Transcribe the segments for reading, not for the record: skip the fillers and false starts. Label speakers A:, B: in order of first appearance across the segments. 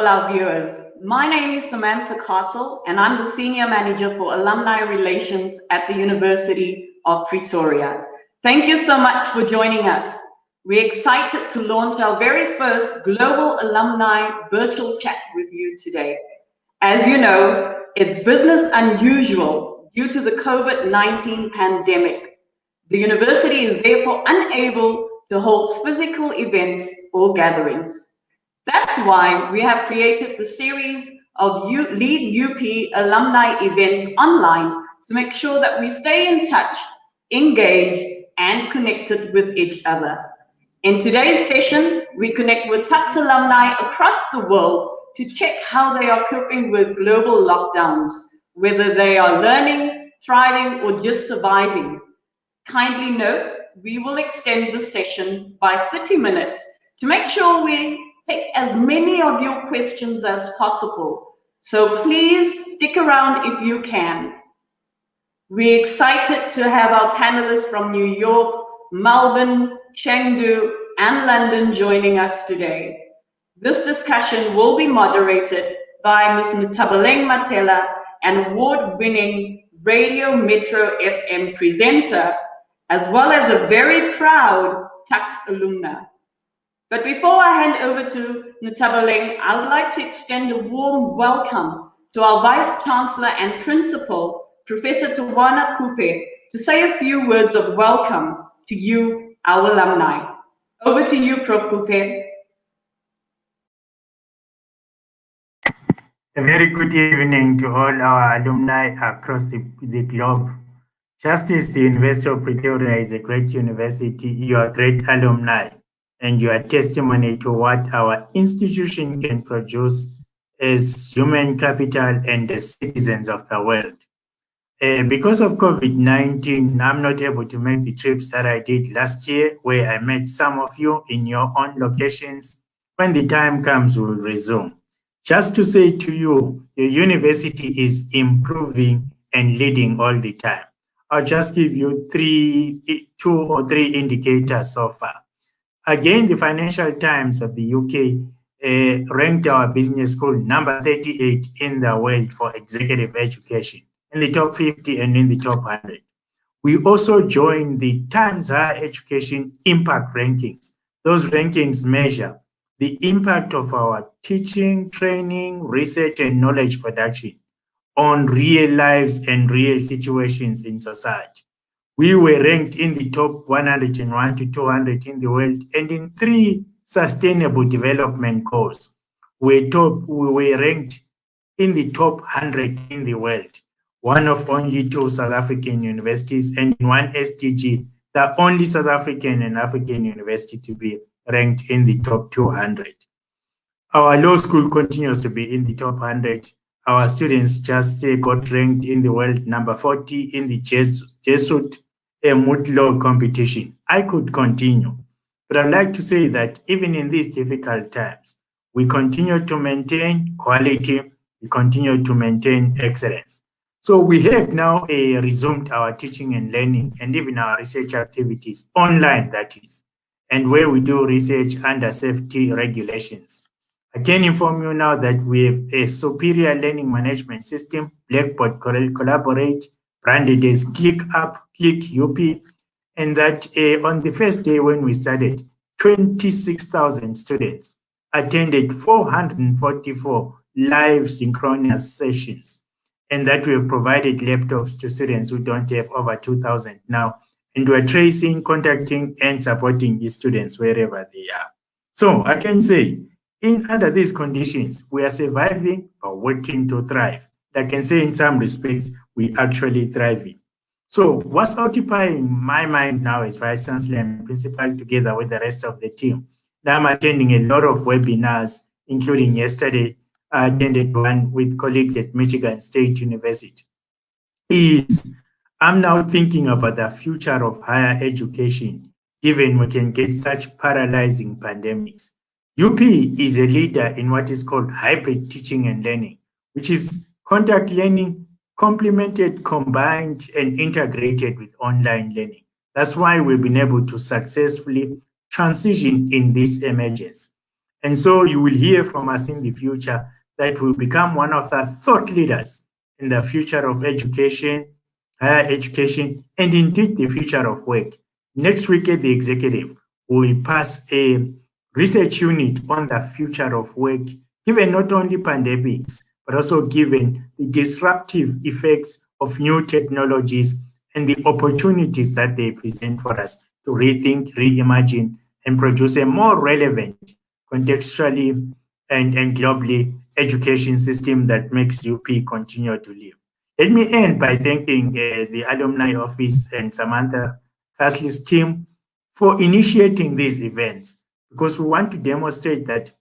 A: our viewers. My name is Samantha Castle, and I'm the Senior Manager for Alumni Relations at the University of Pretoria. Thank you so much for joining us. We're excited to launch our very first Global Alumni Virtual Chat with you today. As you know, it's business unusual due to the COVID-19 pandemic. The university is therefore unable to hold physical events or gatherings. That's why we have created the series of LeadUP alumni events online to make sure that we stay in touch, engaged, and connected with each other. In today's session, we connect with Tux alumni across the world to check how they are coping with global lockdowns, whether they are learning, thriving, or just surviving. Kindly note, we will extend the session by 30 minutes to make sure we take as many of your questions as possible. So please stick around if you can. We're excited to have our panelists from New York, Melbourne, Chengdu, and London joining us today. This discussion will be moderated by Ms. Ntabaleng Matela, an award-winning Radio Metro FM presenter, as well as a very proud Tux alumna. But before I hand over to Ntabaleng, I would like to extend a warm welcome to our Vice Chancellor and Principal, Professor Viana to say a few words of welcome to you, our alumni. Over to you, Prof. Coupe.
B: A very good evening to all our alumni across the globe. Just as the University of Pretoria is a great university, you are great alumni, and you are testimony to what our institution can produce as human capital and as citizens of the world. Because of COVID-19, I'm not able to make the trips that I did last year, where I met some of you in your own locations. When the time comes, we'll resume. Just to say to you, the university is improving and leading all the time. I'll just give you two or three indicators so far. Again, the Financial Times of the UK ranked our business school number 38 in the world for executive education, in the top 50 and in the top 100. We also joined the Times Higher Education Impact Rankings. Those rankings measure the impact of our teaching, training, research, and knowledge production on real lives and real situations in society. We were ranked in the top 101 to 200 in the world, and in 3 sustainable development goals, we were ranked in the top 100 in the world, one of only 2 South African universities, and in 1 SDG, the only South African and African university to be ranked in the top 200. Our law school continues to be in the top 100. Our students just got ranked in the world number 40 in the Jesuit moot law competition. I could continue, but I'd like to say that even in these difficult times, we continue to maintain quality, we continue to maintain excellence. So we have now resumed our teaching and learning and even our research activities online, that is, and where we do research under safety regulations. I can inform you now that we have a superior learning management system, Blackboard Collaborate, branded as LeadUP, ClickUP, and that on the first day when we started, 26,000 students attended 444 live synchronous sessions, and that we have provided laptops to students who don't have over 2,000 now, and we're tracing, contacting, and supporting the students wherever they are. So I can say, under these conditions, we are surviving but working to thrive. I can say in some respects, we actually thriving. So what's occupying my mind now as Vice Chancellor and Principal together with the rest of the team? Now I'm attending a lot of webinars, including yesterday, I attended one with colleagues at Michigan State University. I'm now thinking about the future of higher education, given we can get such paralyzing pandemics. UP is a leader in what is called hybrid teaching and learning, which is contact learning complemented, combined, and integrated with online learning. That's why we've been able to successfully transition in this emergence. And so you will hear from us in the future that will become one of the thought leaders in the future of education, higher education, and indeed the future of work. Next week at the executive, we will pass a research unit on the future of work, given not only pandemics, but also given the disruptive effects of new technologies and the opportunities that they present for us to rethink, reimagine, and produce a more relevant, contextually and globally education system that makes UP continue to live. Let me end by thanking the Alumni Office and Samantha Casley's team for initiating these events, because we want to demonstrate that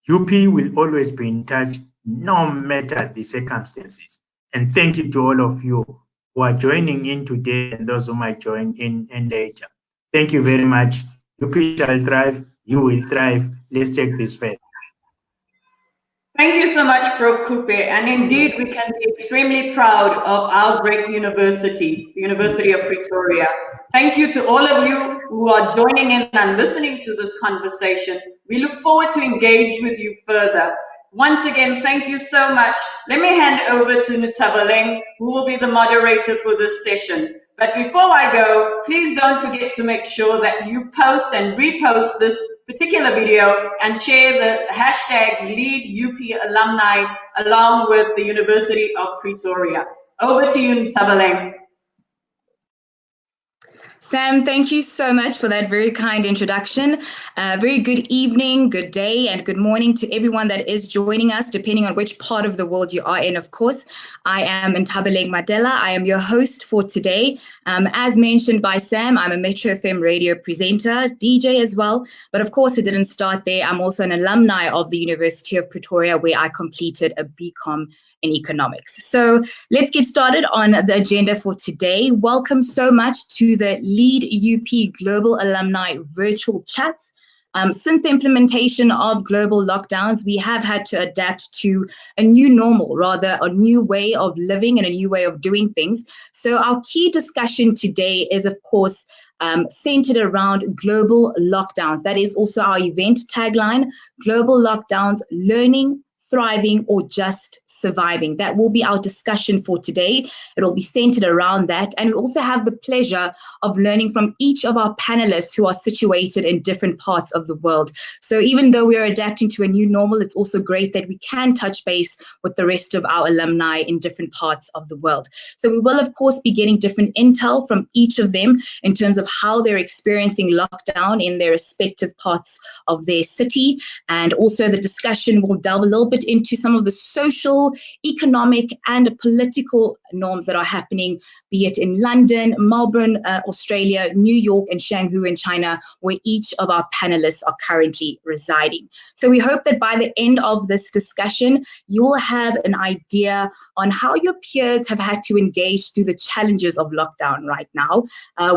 B: UP will always be in touch no matter the circumstances. And thank you to all of you who are joining in today and those who might join in later. Thank you very much. UP shall thrive, you will thrive. Let's take this further.
A: Thank you so much, Prof. Coupe. And indeed, we can be extremely proud of our great university, the University of Pretoria. Thank you to all of you who are joining in and listening to this conversation. We look forward to engage with you further. Once again, thank you so much. Let me hand over to Ntabaleng, who will be the moderator for this session. But before I go, please don't forget to make sure that you post and repost this particular video and share the hashtag LeadUP Alumni along with the University of Pretoria. Over to you, Ntabaleng.
C: Sam, thank you so much for that very kind introduction. Very good evening, good day, and good morning to everyone that is joining us, depending on which part of the world you are in, of course. I am Ntabaleng Madela. I am your host for today. As mentioned by Sam, I'm a Metro FM radio presenter, DJ as well. But of course, it didn't start there. I'm also an alumni of the University of Pretoria, where I completed a BCom in economics. So let's get started on the agenda for today. Welcome so much to the LeadUP Global Alumni Virtual Chats. Since the implementation of global lockdowns, we have had to adapt to a new normal, rather a new way of living and a new way of doing things. So our key discussion today is, of course, centered around global lockdowns. That is also our event tagline: global lockdowns, learning, thriving, or just surviving. That will be our discussion for today. It will be centered around that. And we also have the pleasure of learning from each of our panelists who are situated in different parts of the world. So even though we are adapting to a new normal, it's also great that we can touch base with the rest of our alumni in different parts of the world. So we will, of course, be getting different intel from each of them in terms of how they're experiencing lockdown in their respective parts of their city. And also the discussion will delve a little bit into some of the social, economic, and political norms that are happening, be it in London, Melbourne, Australia, New York, and Shanghai in China, where each of our panelists are currently residing. So we hope that by the end of this discussion, you will have an idea on how your peers have had to engage through the challenges of lockdown right now.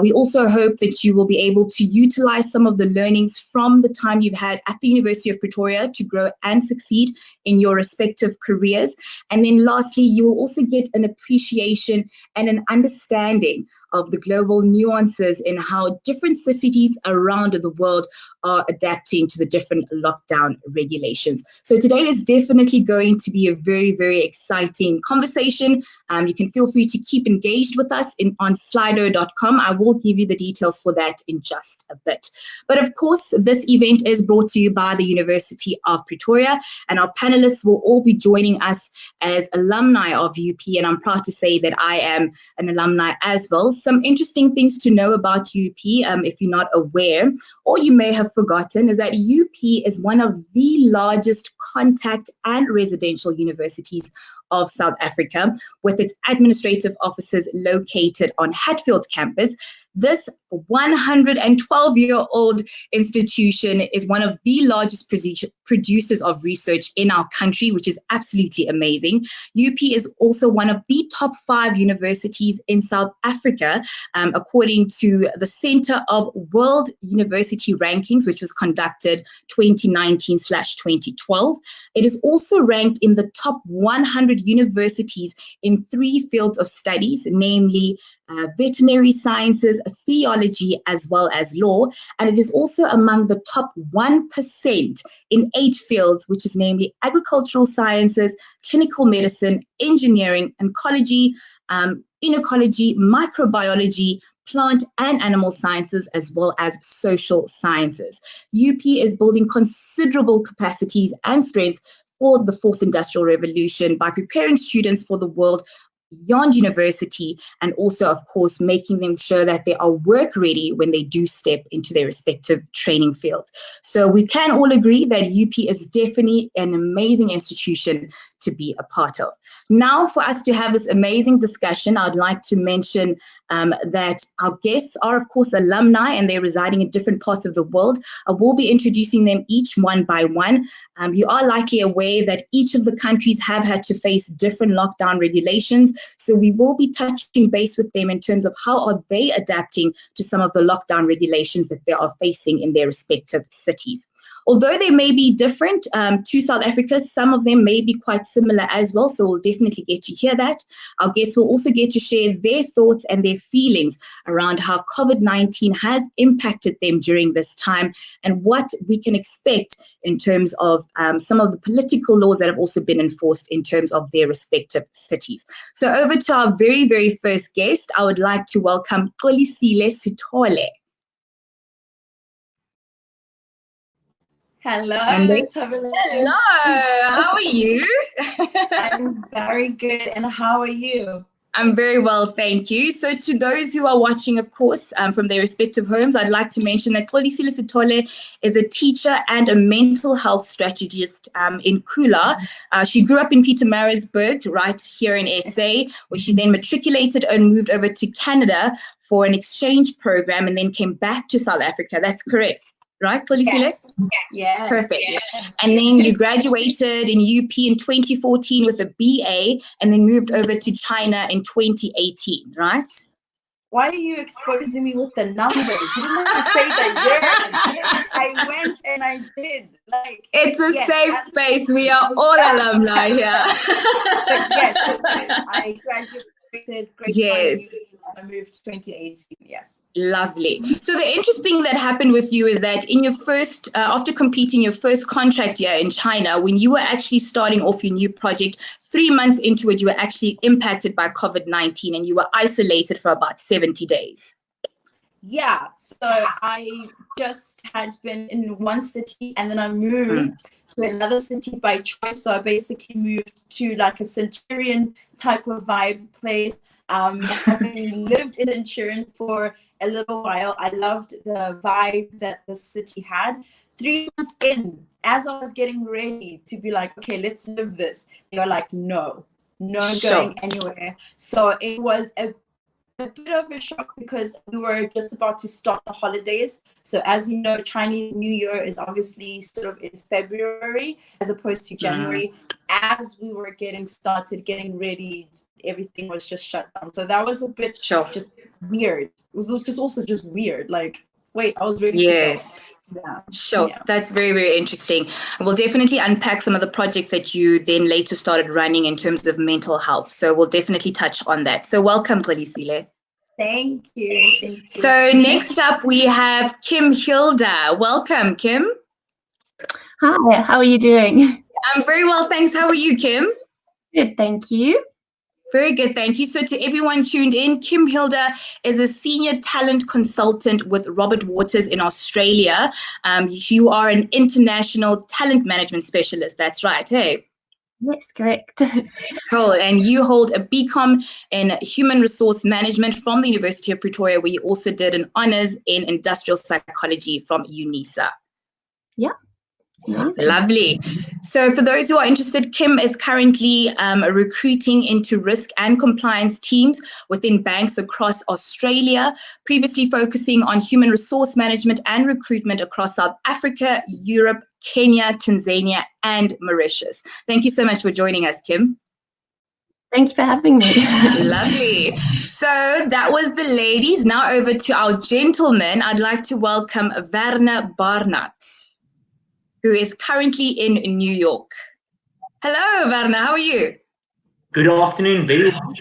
C: We also hope that you will be able to utilize some of the learnings from the time you've had at the University of Pretoria to grow and succeed in your respective careers. And then lastly, you will also get an appreciation and an understanding of the global nuances in how different cities around the world are adapting to the different lockdown regulations. So today is definitely going to be a very, very exciting conversation. You can feel free to keep engaged with us on slido.com. I will give you the details for that in just a bit. But of course, this event is brought to you by the University of Pretoria, and our panelists will all be joining us as alumni of UP, and I'm proud to say that I am an alumni as well. Some interesting things to know about UP, if you're not aware, or you may have forgotten, is that UP is one of the largest contact and residential universities of South Africa, with its administrative offices located on Hatfield campus. This 112-year-old institution is one of the largest producers of research in our country, which is absolutely amazing. UP is also one of the top 5 universities in South Africa, according to the Center of World University Rankings, which was conducted 2019/2012. It is also ranked in the top 100 universities in 3 fields of studies, namely veterinary sciences, theology, as well as law. And it is also among the top 1% in 8 fields, which is namely agricultural sciences, clinical medicine, engineering, oncology, ecology, microbiology, plant and animal sciences, as well as social sciences. UP is building considerable capacities and strength for the 4th Industrial Revolution by preparing students for the world beyond university, and also, of course, making them sure that they are work ready when they do step into their respective training fields. So we can all agree that UP is definitely an amazing institution to be a part of. Now, for us to have this amazing discussion, I'd like to mention that our guests are, of course, alumni, and they're residing in different parts of the world. I will be introducing them each one by one. You are likely aware that each of the countries have had to face different lockdown regulations. So we will be touching base with them in terms of how are they adapting to some of the lockdown regulations that they are facing in their respective cities. Although they may be different to South Africa, some of them may be quite similar as well. So we'll definitely get to hear that. Our guests will also get to share their thoughts and their feelings around how COVID-19 has impacted them during this time and what we can expect in terms of some of the political laws that have also been enforced in terms of their respective cities. So over to our very, very first guest, I would like to welcome Xolisile Sithole.
D: Hello,
C: Hello, how are you?
D: I'm very good, and how are you?
C: I'm very well, thank you. So to those who are watching, of course, from their respective homes, I'd like to mention that Xolisile Sithole is a teacher and a mental health strategist in Kula. She grew up in Pietermaritzburg, right here in SA, where she then matriculated and moved over to Canada for an exchange program and then came back to South Africa. That's correct. Right, Xolisile?
D: Yes.
C: Perfect.
D: Yes.
C: And then you graduated in UP in 2014 with a BA and then moved over to China in 2018, right?
D: Why are you exposing me with the numbers? You didn't have to say the years. Yes, I went and I did. Like,
C: it's a safe space. We are all alumni here.
D: But yes, I graduated grade 5 and I moved 2018. Yes.
C: Lovely. So the interesting that happened with you is that in your first, after completing your first contract year in China, when you were actually starting off your new project, 3 months into it, you were actually impacted by COVID-19 and you were isolated for about 70 days.
D: Yeah. So I just had been in one city and then I moved to another city by choice. So I basically moved to like a Centurion type of vibe place. Having lived in Centurion for a little while, I loved the vibe that the city had. 3 months in, as I was getting ready to be like, okay, let's live this, they were like, no going anywhere. So it was a bit of a shock because we were just about to start the holidays. So as you know, Chinese New Year is obviously sort of in February as opposed to January. As we were getting started, getting ready, everything was just shut down. So that was a bit just weird. It was just also just weird. Like, wait, I was ready to go. Yeah.
C: Sure. Yeah. That's very, very interesting. We'll definitely unpack some of the projects that you then later started running in terms of mental health. So we'll definitely touch on that. So welcome, Xolisile.
D: Thank you. Thank you.
C: So next up, we have Kim Hilda. Welcome, Kim.
E: Hi, how are you doing?
C: I'm very well, thanks. How are you, Kim?
E: Good, thank you.
C: Very good, thank you. So to everyone tuned in, Kim Hilda is a senior talent consultant with Robert Waters in Australia. You are an international talent management specialist. That's right, hey?
E: Yes, correct.
C: Cool. And you hold a BCom in human resource management from the University of Pretoria, where you also did an honors in industrial psychology from UNISA.
E: Yeah. Amazing.
C: Lovely. So for those who are interested, Kim is currently recruiting into risk and compliance teams within banks across Australia, previously focusing on human resource management and recruitment across South Africa, Europe, Kenya, Tanzania, and Mauritius. Thank you so much for joining us, Kim.
E: Thank you for having me.
C: Lovely. So that was the ladies. Now over to our gentlemen. I'd like to welcome Viana Barnard, who is currently in New York. Hello, Viana. How are you?
F: Good afternoon, very well.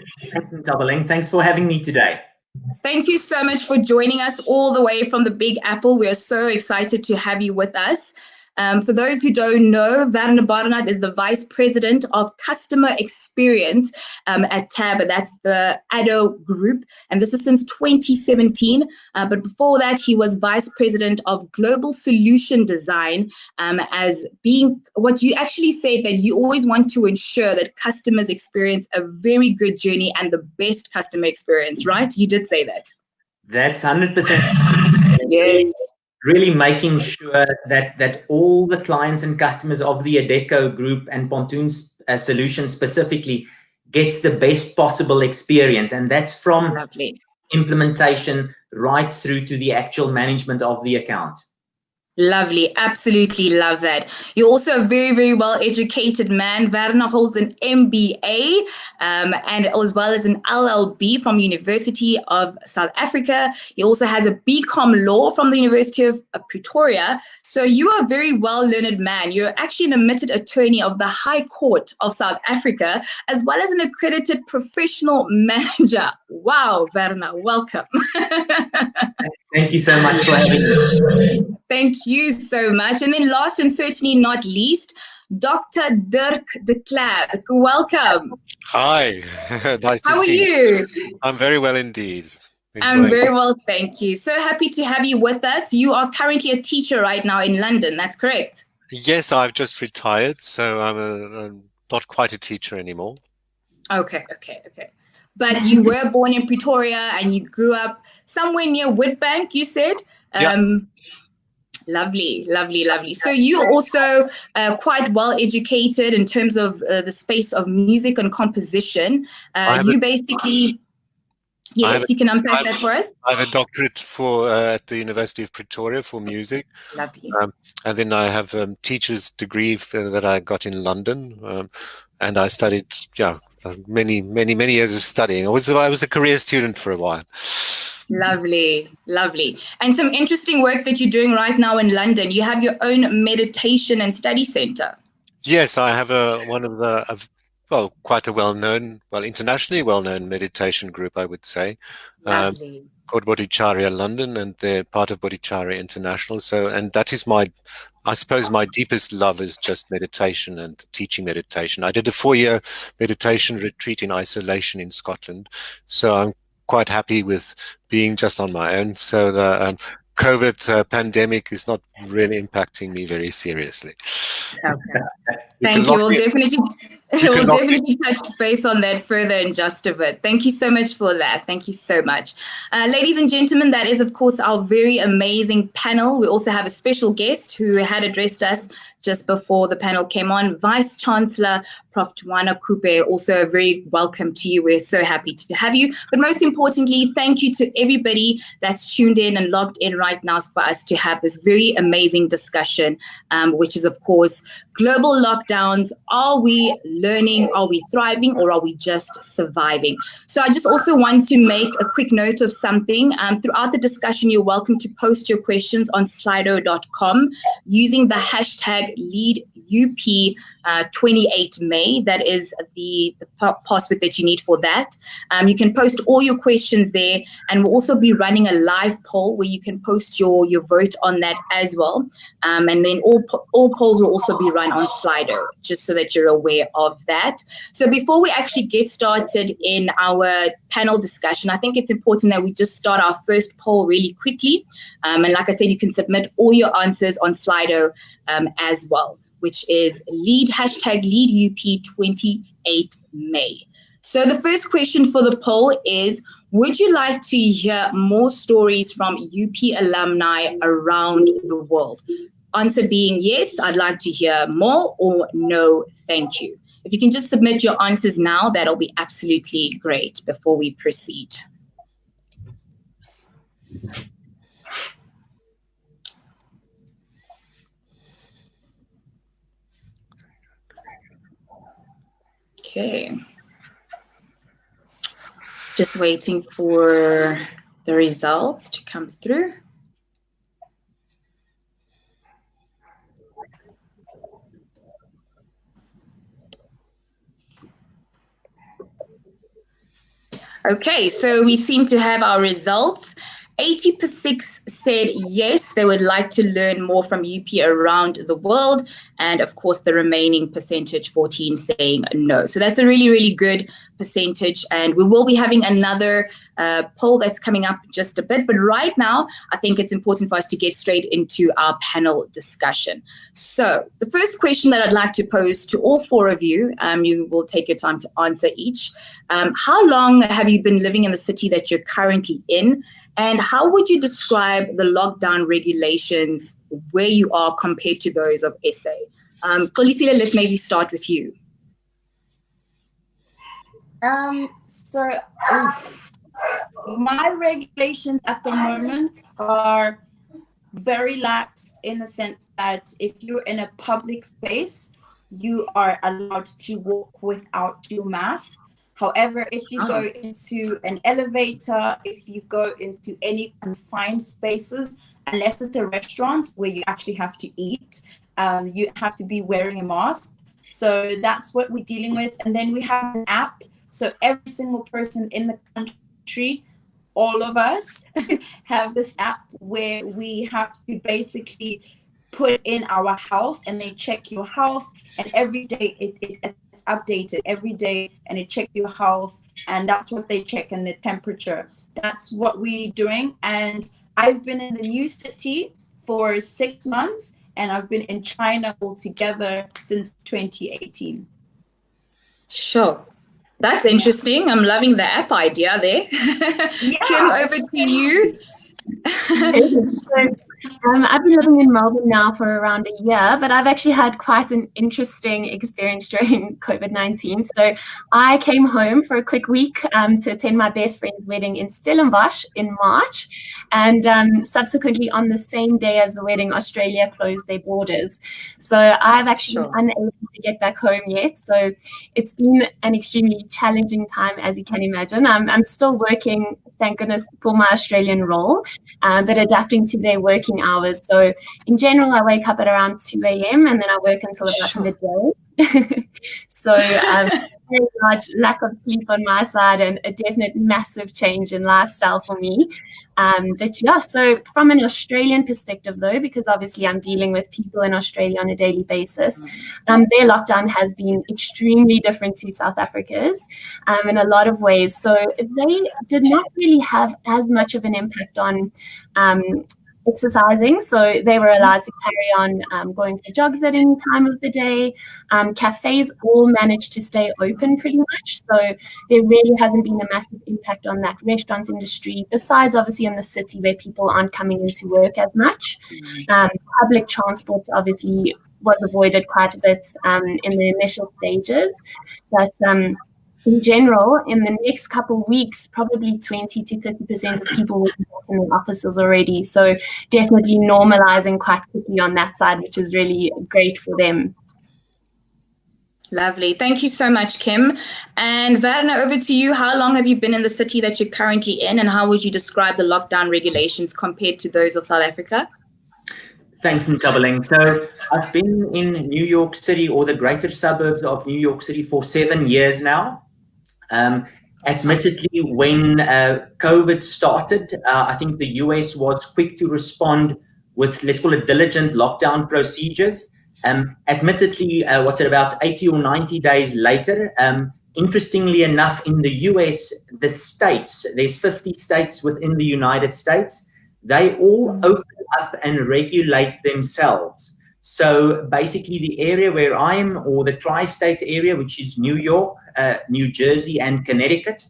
F: Thanks for having me today.
C: Thank you so much for joining us all the way from the Big Apple. We are so excited to have you with us. For those who don't know, Viana is the Vice President of Customer Experience at TAB. That's the ADO Group, and this is since 2017. But before that, he was Vice President of Global Solution Design, as being what you actually said, that you always want to ensure that customers experience a very good journey and the best customer experience, right? You did say that.
F: That's 100%.
C: Yes.
F: Really making sure that all the clients and customers of the Adecco Group and Pontoons Solutions specifically gets the best possible experience. And that's from
C: Lovely.
F: implementation right through to the actual management of the account.
C: Lovely. Absolutely love that. You're also a very, very well-educated man. Viana holds an MBA and as well as an LLB from University of South Africa. He also has a BCom Law from the University of Pretoria. So you are a very well-learned man. You're actually an admitted attorney of the High Court of South Africa, as well as an accredited professional manager. Wow, Viana, welcome.
F: Thank you so much for having me.
C: Thank you so much. And then last and certainly not least, Dr. Dirk de Klerk. Welcome.
G: Hi. Nice to
C: How are
G: see
C: you?
G: I'm very well indeed.
C: I'm very well, thank you. So happy to have you with us. You are currently a teacher right now in London, that's correct?
G: Yes, I've just retired, so I'm not quite a teacher anymore.
C: Okay. But you were born in Pretoria and you grew up somewhere near Witbank, you said?
G: Yeah.
C: Lovely. So you're also quite well educated in terms of the space of music and composition. You basically, yes, you can unpack that for us.
G: I have a doctorate at the University of Pretoria for music.
C: Lovely.
G: And then I have a teacher's degree that I got in London. And I studied, many years of studying. I was a career student for a while.
C: Lovely. And some interesting work that you're doing right now in London. You have your own meditation and study center.
G: Yes, I have quite a internationally well-known meditation group, I would say, called Bodhicharya London, and they're part of Bodhicharya International. And that is I suppose my deepest love is just meditation and teaching meditation. I did a 4-year meditation retreat in isolation in Scotland, so I'm quite happy with being just on my own. So the COVID pandemic is not really impacting me very seriously.
C: Okay. Thank you. We'll definitely touch base on that further in just a bit. Thank you so much for that. Thank you so much. Ladies and gentlemen, that is, of course, our very amazing panel. We also have a special guest who had addressed us just before the panel came on, Vice Chancellor Prof. Viana Coupe. Also, very welcome to you. We're so happy to have you. But most importantly, thank you to everybody that's tuned in and logged in right now for us to have this very amazing discussion, which is, of course, global lockdowns. Are we learning? Are we thriving? Or are we just surviving? So I just also want to make a quick note of something. Throughout the discussion, you're welcome to post your questions on slido.com using the hashtag LeadUP 28 May. That is the password that you need for that. You can post all your questions there, and we'll also be running a live poll where you can post your vote on that as well. And then all polls will also be run on Slido, just so that you're aware of that. So before we actually get started in our panel discussion, I think it's important that we just start our first poll really quickly. And like I said, you can submit all your answers on Slido as well, which is hashtag LeadUP 28 May. So the first question for the poll is, would you like to hear more stories from UP alumni around the world? Answer being yes, I'd like to hear more, or no, thank you. If you can just submit your answers now, that'll be absolutely great before we proceed. Okay. Just waiting for the results to come through. Okay, so we seem to have our results. 86% said yes, they would like to learn more from UP around the world. And of course, the remaining percentage, 14, saying no. So that's a really, really good percentage. And we will be having another poll that's coming up just a bit. But right now, I think it's important for us to get straight into our panel discussion. So the first question that I'd like to pose to all four of you, you will take your time to answer each. How long have you been living in the city that you're currently in? And how would you describe the lockdown regulations where you are compared to those of SA? Kolisile, let's maybe start with you.
D: My regulations at the moment are very lax in the sense that if you're in a public space, you are allowed to walk without your mask. However, if you go into an elevator, if you go into any confined spaces, unless it's a restaurant where you actually have to eat, you have to be wearing a mask. So that's what we're dealing with. And then we have an app. So every single person in the country, all of us have this app where we have to basically put in our health, and they check your health, and every day it's updated every day, and it checks your health, and that's what they check, and the temperature. That's what we're doing. And I've been in the new city for 6 months, and I've been in China altogether since 2018.
C: Sure. That's interesting. I'm loving the app idea there.
D: Yeah.
C: Kim, over to you.
E: I've been living in Melbourne now for around a year, but I've actually had quite an interesting experience during COVID-19. So I came home for a quick week to attend my best friend's wedding in Stellenbosch in March. And subsequently on the same day as the wedding, Australia closed their borders. So I've actually been unable to get back home yet. So it's been an extremely challenging time, as you can imagine. I'm still working, thank goodness, for my Australian role, but adapting to their working hours. So in general, I wake up at around 2 a.m. and then I work until about midday. So very large lack of sleep on my side, and a definite massive change in lifestyle for me. But yeah, so from an Australian perspective though, because obviously I'm dealing with people in Australia on a daily basis, their lockdown has been extremely different to South Africa's in a lot of ways. So they did not really have as much of an impact on exercising, so they were allowed to carry on going for jogs at any time of the day. Cafes all managed to stay open pretty much, so there really hasn't been a massive impact on that restaurant industry, besides obviously in the city where people aren't coming into work as much. Public transport obviously was avoided quite a bit in the initial stages, but in general, in the next couple of weeks, probably 20 to 30% of people will be back in the offices already. So definitely normalizing quite quickly on that side, which is really great for them.
C: Lovely. Thank you so much, Kim. And Viana, over to you. How long have you been in the city that you're currently in, and how would you describe the lockdown regulations compared to those of South Africa?
F: Thanks, Ntabeleng. So I've been in New York City, or the greater suburbs of New York City, for 7 years now. Admittedly, when COVID started, I think the US was quick to respond with, let's call it, diligent lockdown procedures. Admittedly, about 80 or 90 days later, interestingly enough, in the US, the states, there's 50 states within the United States, they all open up and regulate themselves. So basically the area where I'm, or the tri-state area, which is New York, New Jersey, and Connecticut,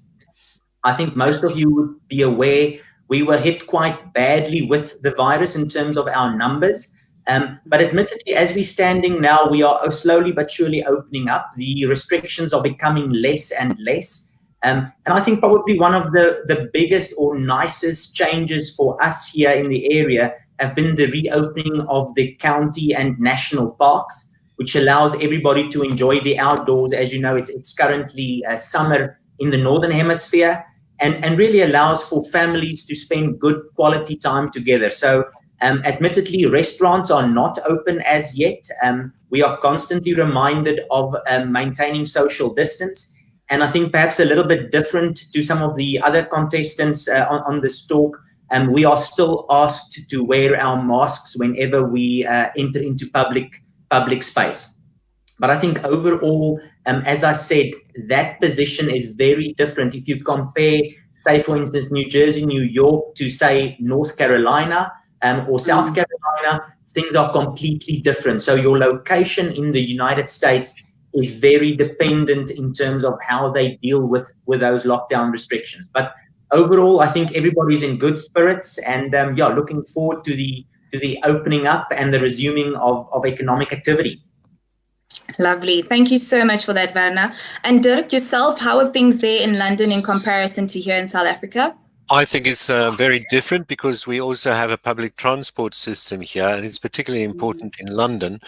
F: I think most of you would be aware we were hit quite badly with the virus in terms of our numbers. But admittedly, as we're standing now, we are slowly but surely opening up. The restrictions are becoming less and less. And I think probably one of the biggest or nicest changes for us here in the area have been the reopening of the county and national parks, which allows everybody to enjoy the outdoors. As you know, it's currently summer in the Northern Hemisphere, and really allows for families to spend good quality time together. So admittedly, restaurants are not open as yet. We are constantly reminded of maintaining social distance. And I think perhaps a little bit different to some of the other contestants on this talk, we are still asked to wear our masks whenever we enter into public space. But I think overall, as I said, that position is very different. If you compare, say, for instance, New Jersey, New York to, say, North Carolina or South Carolina, things are completely different. So your location in the United States is very dependent in terms of how they deal with those lockdown restrictions. But overall, I think everybody's in good spirits, and yeah, looking forward to the opening up and the resuming of economic activity.
C: Lovely. Thank you so much for that, Viana. And Dirk, yourself, how are things there in London in comparison to here in South Africa?
G: I think it's very different because we also have a public transport system here, and it's particularly important in London.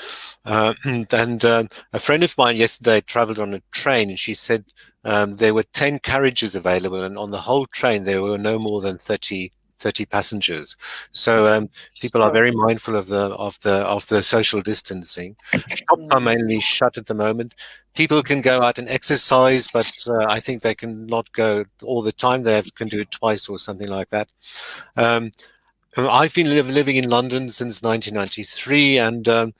G: And a friend of mine yesterday traveled on a train, and she said there were 10 carriages available, and on the whole train there were no more than 30 passengers. So people are very mindful of the social distancing. Shops are mainly shut at the moment. People can go out and exercise, but I think they can not go all the time. They can do it twice or something like that. I've been living in London since 1993, and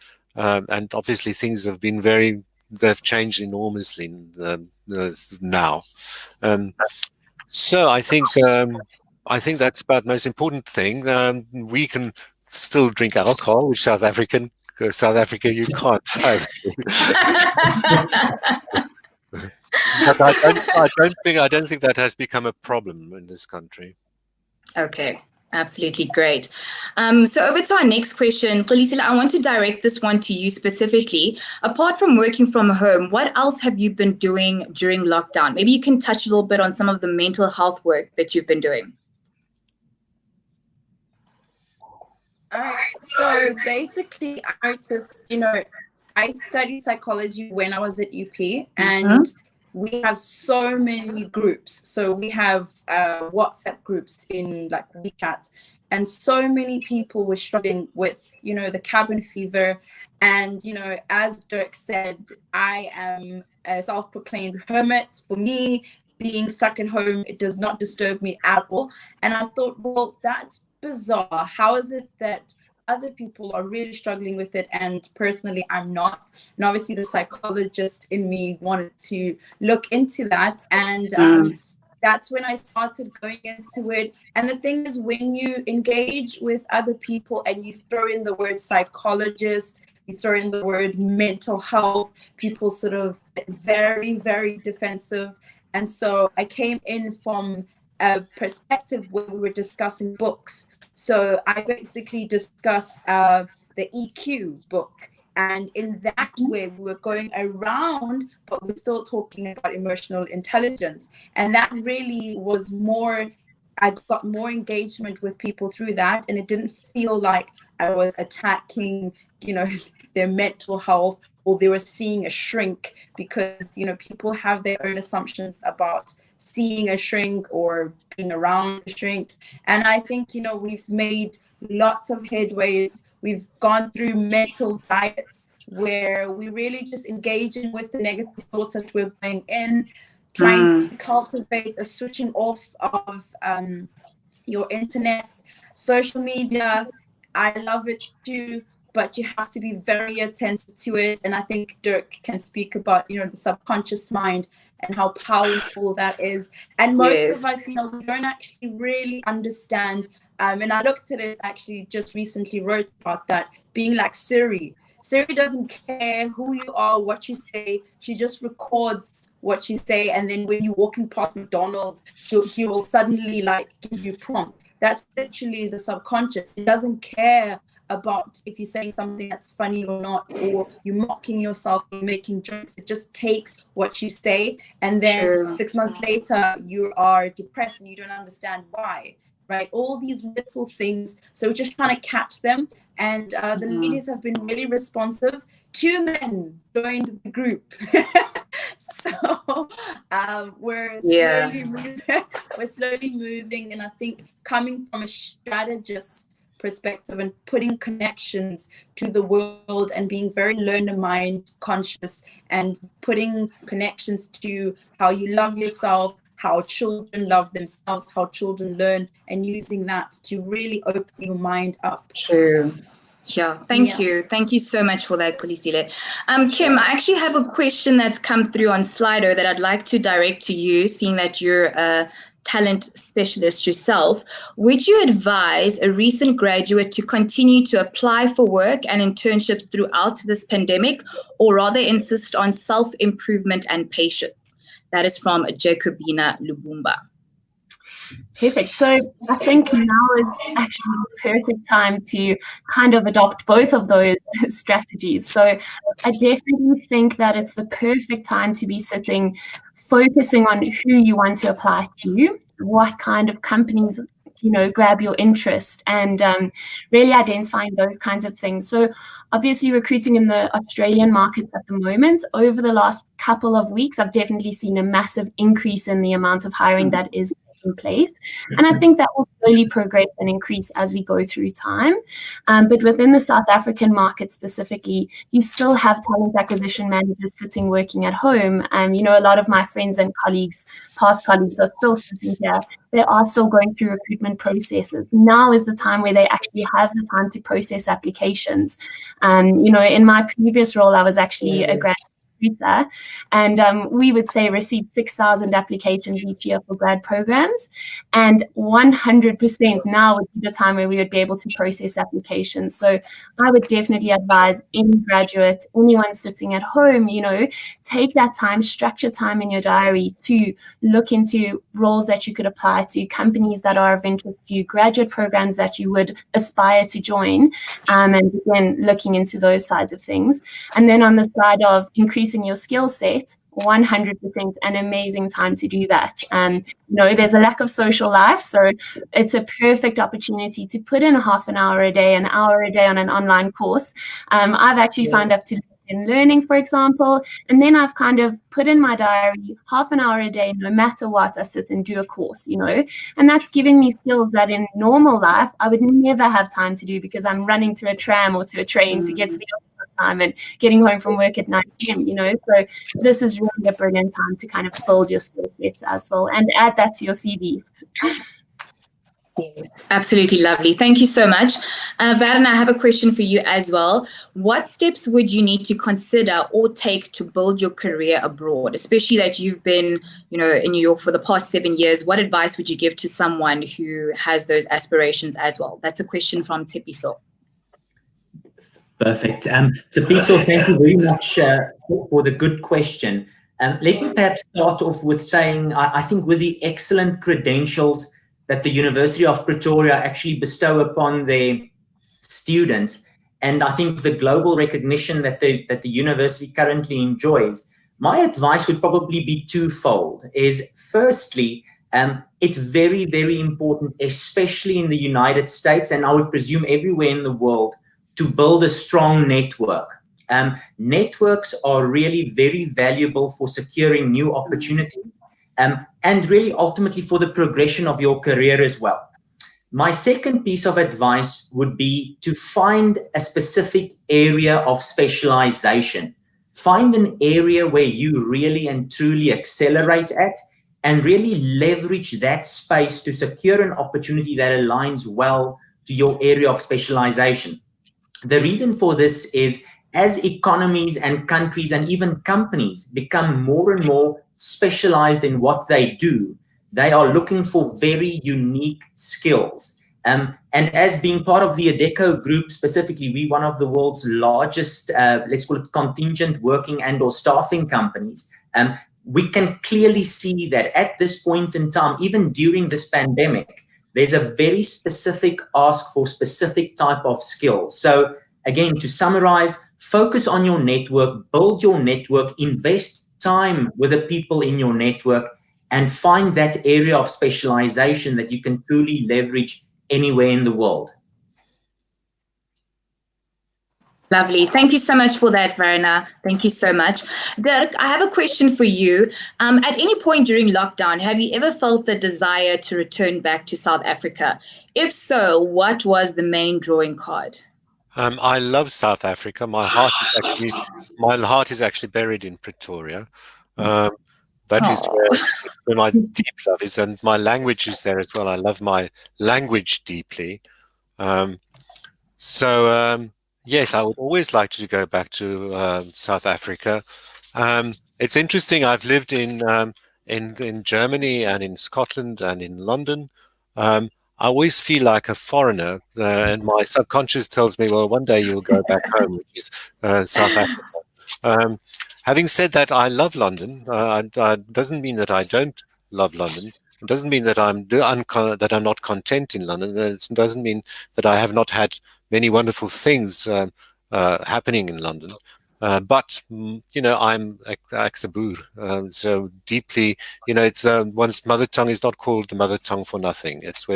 G: obviously things have been they've changed enormously now. So I think that's about the most important thing. We can still drink alcohol, which South Africa you can't have. But I don't think that has become a problem in this country.
C: Okay, absolutely great. So over to our next question, Xolisi, I want to direct this one to you specifically. Apart from working from home, what else have you been doing during lockdown? Maybe you can touch a little bit on some of the mental health work that you've been doing.
D: All right. So basically, I noticed, I studied psychology when I was at UP, and we have so many groups. So we have WhatsApp groups in like WeChat, and so many people were struggling with, the cabin fever. And, as Dirk said, I am a self-proclaimed hermit. For me, being stuck at home, it does not disturb me at all. And I thought, well, that's bizarre. How is it that other people are really struggling with it and personally I'm not? And obviously the psychologist in me wanted to look into that, and that's when I started going into it. And the thing is, when you engage with other people and you throw in the word psychologist, you throw in the word mental health, people sort of get very, very defensive. And so I came in from a perspective where we were discussing books. So I basically discussed the EQ book. And in that way, we were going around, but we're still talking about emotional intelligence. And that really was more, I got more engagement with people through that. And it didn't feel like I was attacking, their mental health, or they were seeing a shrink, because, people have their own assumptions about seeing a shrink or being around a shrink. And I think, we've made lots of headways. We've gone through mental diets where we really just engaging with the negative thoughts that we're going in, trying to cultivate a switching off of your internet, social media. I love it too, but you have to be very attentive to it. And I think Dirk can speak about, the subconscious mind and how powerful that is. And most of us, we don't actually really understand. And I looked at it, actually just recently wrote about that, being like Siri. Siri doesn't care who you are, what you say. She just records what you say. And then when you're walking past McDonald's, he will suddenly give you prompt. That's literally the subconscious. It doesn't care about if you're saying something that's funny or not, or you're mocking yourself, you're making jokes. It just takes what you say, and then 6 months later you are depressed and you don't understand why, right? All these little things. So we're just trying to catch them, and the ladies have been really responsive. 2 men joined the group. So we're slowly moving, and I think coming from a strategist perspective and putting connections to the world and being very learner mind conscious and putting connections to how you love yourself, how children love themselves, how children learn, and using that to really open your mind up.
C: True. Yeah, thank you. Thank you so much for that, Kulisile. Kim, I actually have a question that's come through on Slido that I'd like to direct to you, seeing that you're a talent specialist yourself. Would you advise a recent graduate to continue to apply for work and internships throughout this pandemic, or rather insist on self-improvement and patience? That is from Jacobina Lubumba.
E: Perfect. So I think now is actually the perfect time to kind of adopt both of those strategies. So I definitely think that it's the perfect time to be focusing on who you want to apply to, what kind of companies, grab your interest, and really identifying those kinds of things. So obviously recruiting in the Australian market at the moment, over the last couple of weeks, I've definitely seen a massive increase in the amount of hiring that is taking place. And I think that will slowly progress and increase as we go through time. But within the South African market specifically, you still have talent acquisition managers sitting working at home. A lot of my friends and colleagues, past colleagues, are still sitting here. They are still going through recruitment processes. Now is the time where they actually have the time to process applications. In my previous role, I was actually a grad recruiter, and we would say receive 6,000 applications each year for grad programs, and 100% now would be the time where we would be able to process applications. So I would definitely advise any graduate, anyone sitting at home, take that time, structure time in your diary to look into roles that you could apply to, companies that are of interest to you, graduate programs that you would aspire to join, and begin looking into those sides of things. And then on the side of increasing your skill set, 100% an amazing time to do that. There's a lack of social life, so it's a perfect opportunity to put in half an hour a day, an hour a day on an online course. I've actually signed up to LinkedIn Learning, for example, and then I've kind of put in my diary half an hour a day, no matter what, I sit and do a course, and that's giving me skills that in normal life I would never have time to do because I'm running to a tram or to a train to get to the office on time and getting home from work at 9 p.m. So this is really a brilliant time to kind of build your skill sets as well and add that to your CV.
C: Yes, absolutely lovely. Thank you so much. Viana, I have a question for you as well. What steps would you need to consider or take to build your career abroad, especially that you've been, in New York for the past 7 years? What advice would you give to someone who has those aspirations as well? That's a question from Tepiso.
F: Perfect. Tepiso, thank you very much for the good question. Let me perhaps start off with saying, I think with the excellent credentials that the University of Pretoria actually bestow upon their students, and I think the global recognition that the university currently enjoys, my advice would probably be twofold. Is firstly, it's very, very important, especially in the United States, and I would presume everywhere in the world, to build a strong network. Networks are really very valuable for securing new opportunities, and really ultimately for the progression of your career as well. My second piece of advice would be to find a specific area of specialization. Find an area where you really and truly accelerate at, and really leverage that space to secure an opportunity that aligns well to your area of specialization. The reason for this is, as economies and countries and even companies become more and more specialized in what they do, they are looking for very unique skills. And as being part of the Adecco group specifically, we're one of the world's largest, let's call it contingent working and or staffing companies. We can clearly see that at this point in time, even during this pandemic, there's a very specific ask for specific type of skills. So again, to summarize, focus on your network, build your network, invest time with the people in your network, and find that area of specialization that you can truly leverage anywhere in the world.
C: Lovely. Thank you so much for that, Viana. Thank you so much. Dirk, I have a question for you. At any point during lockdown, have you ever felt the desire to return back to South Africa? If so, what was the main drawing card?
G: I love South Africa. My heart is actually buried in Pretoria. That is where my deep love is, and my language is there as well. I love my language deeply. Yes, I would always like to go back to South Africa. It's interesting. I've lived in Germany and in Scotland and in London. I always feel like a foreigner, and my subconscious tells me, well, one day you'll go back home, which is South Africa. Having said that, I love London. Doesn't mean that I don't love London. It doesn't mean that I'm not content in London. It doesn't mean that I have not had many wonderful things happening in London. But I'm Aksaboer, so deeply, it's one's mother tongue is not called the mother tongue for nothing. It's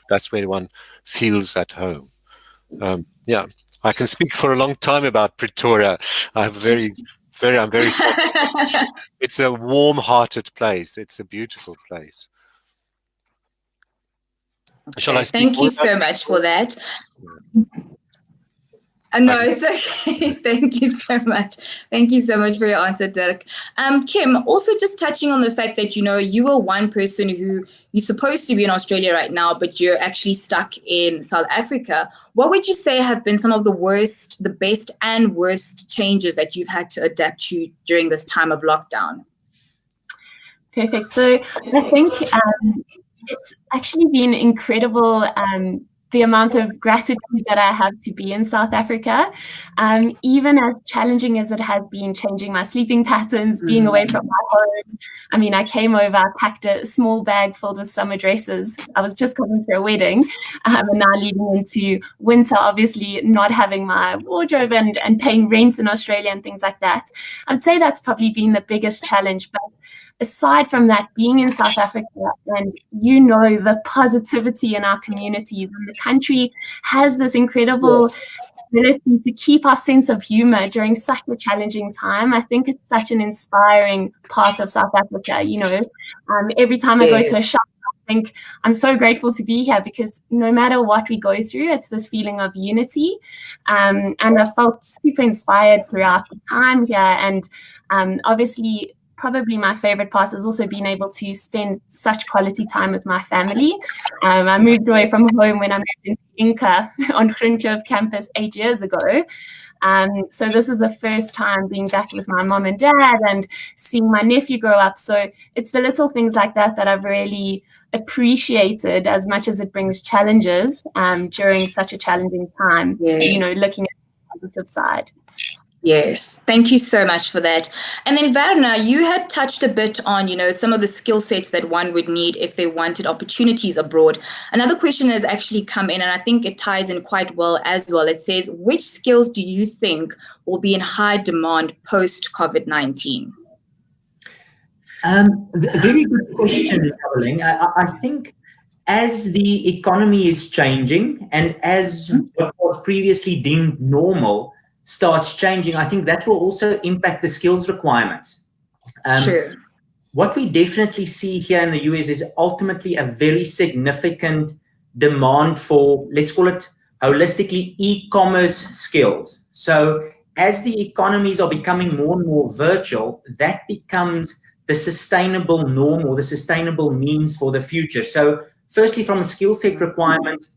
G: that's where one feels at home. Yeah, I can speak for a long time about Pretoria. I'm very fond. It's a warm-hearted place. It's a beautiful place. Shall I speak?
C: Thank you so much for that. No, it's okay. Thank you so much. Thank you so much for your answer, Dirk. Kim, also just touching on the fact that, you are one person who you're supposed to be in Australia right now, but you're actually stuck in South Africa. What would you say have been some of the best and worst changes that you've had to adapt to during this time of lockdown?
E: Perfect. So I think it's actually been incredible, the amount of gratitude that I have to be in South Africa, even as challenging as it has been, changing my sleeping patterns, being away from my home. I mean, I came over, I packed a small bag filled with summer dresses. I was just coming for a wedding, and now leading into winter, obviously not having my wardrobe and paying rent in Australia and things like that. I'd say that's probably been the biggest challenge. But aside from that, being in South Africa and the positivity in our communities, and the country has this incredible ability to keep our sense of humor during such a challenging time. I think it's such an inspiring part of South Africa. Every time I go to a shop, I think I'm so grateful to be here, because no matter what we go through, it's this feeling of unity. And I felt super inspired throughout the time here. And obviously, probably my favorite part has also been able to spend such quality time with my family. I moved away from home when I moved into Inca on Groenkloof campus 8 years ago. So this is the first time being back with my mom and dad and seeing my nephew grow up. So it's the little things like that I've really appreciated, as much as it brings challenges during such a challenging time, looking at the positive side.
C: Yes, thank you so much for that. And then Viana, you had touched a bit on, some of the skill sets that one would need if they wanted opportunities abroad. Another question has actually come in, and I think it ties in quite well as well. It says, which skills do you think will be in high demand post-COVID-19?
F: Very good question, Caroline. I think as the economy is changing, and as what was previously deemed normal starts changing, I think that will also impact the skills requirements.
C: Sure.
F: What we definitely see here in the US is ultimately a very significant demand for, let's call it holistically, e-commerce skills. So as the economies are becoming more and more virtual, that becomes the sustainable norm, or the sustainable means for the future. So firstly, from a skill set requirement,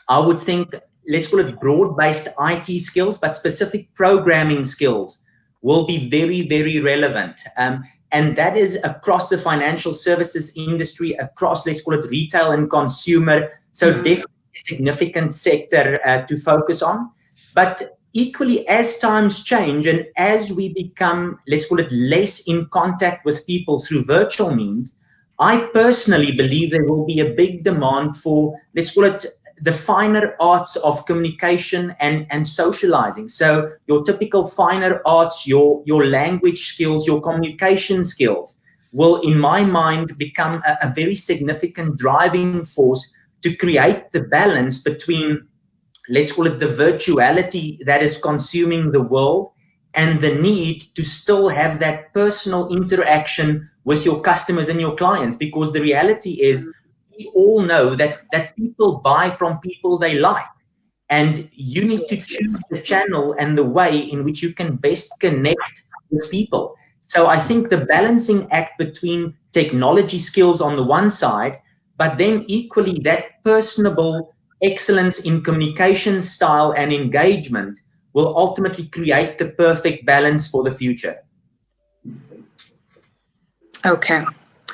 F: I would think, let's call it broad-based IT skills, but specific programming skills will be very, very relevant. And that is across the financial services industry, across, let's call it retail and consumer. So definitely a significant sector to focus on. But equally, as times change and as we become, let's call it, less in contact with people through virtual means, I personally believe there will be a big demand for, let's call it, the finer arts of communication and socializing. So your typical finer arts, your language skills, your communication skills will, in my mind, become a very significant driving force to create the balance between, let's call it the virtuality that is consuming the world, and the need to still have that personal interaction with your customers and your clients, because the reality is we all know that people buy from people they like, and you need to choose the channel and the way in which you can best connect with people. So I think the balancing act between technology skills on the one side, but then equally that personable excellence in communication style and engagement will ultimately create the perfect balance for the future.
C: Okay.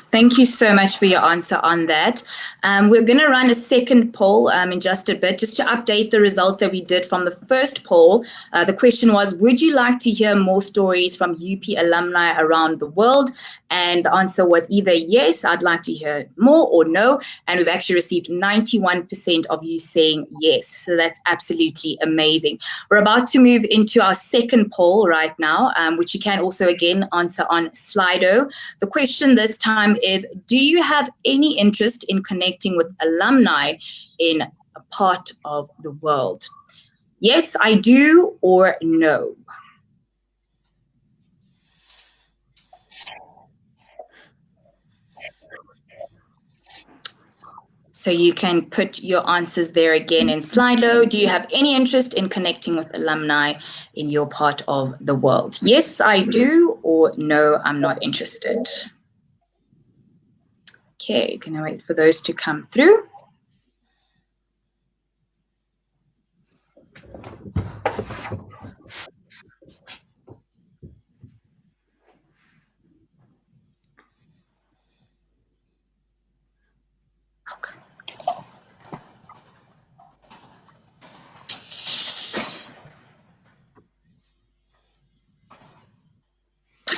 C: Thank you so much for your answer on that. We're going to run a second poll in just a bit, just to update the results that we did from the first poll. The question was, would you like to hear more stories from UP alumni around the world? And the answer was either yes, I'd like to hear more, or no. And we've actually received 91% of you saying yes. So that's absolutely amazing. We're about to move into our second poll right now, which you can also again answer on Slido. The question this time is, do you have any interest in connecting with alumni in a part of the world? Yes, I do, or no? So you can put your answers there again in Slido. Do you have any interest in connecting with alumni in your part of the world? Yes, I do, or no, I'm not interested. Okay, gonna wait for those to come through.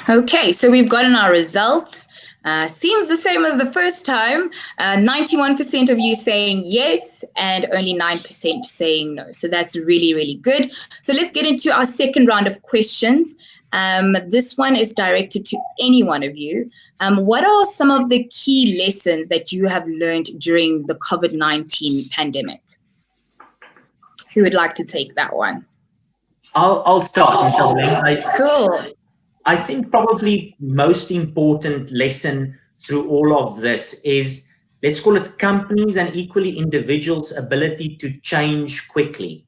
C: Okay, so we've gotten our results. Seems the same as the first time. 91% of you saying yes and only 9% saying no. So that's really, really good. So let's get into our second round of questions. This one is directed to any one of you. What are some of the key lessons that you have learned during the COVID-19 pandemic? Who would like to take that one?
F: I'll start.
C: Cool.
F: I think probably most important lesson through all of this is, let's call it companies and equally individuals' ability to change quickly.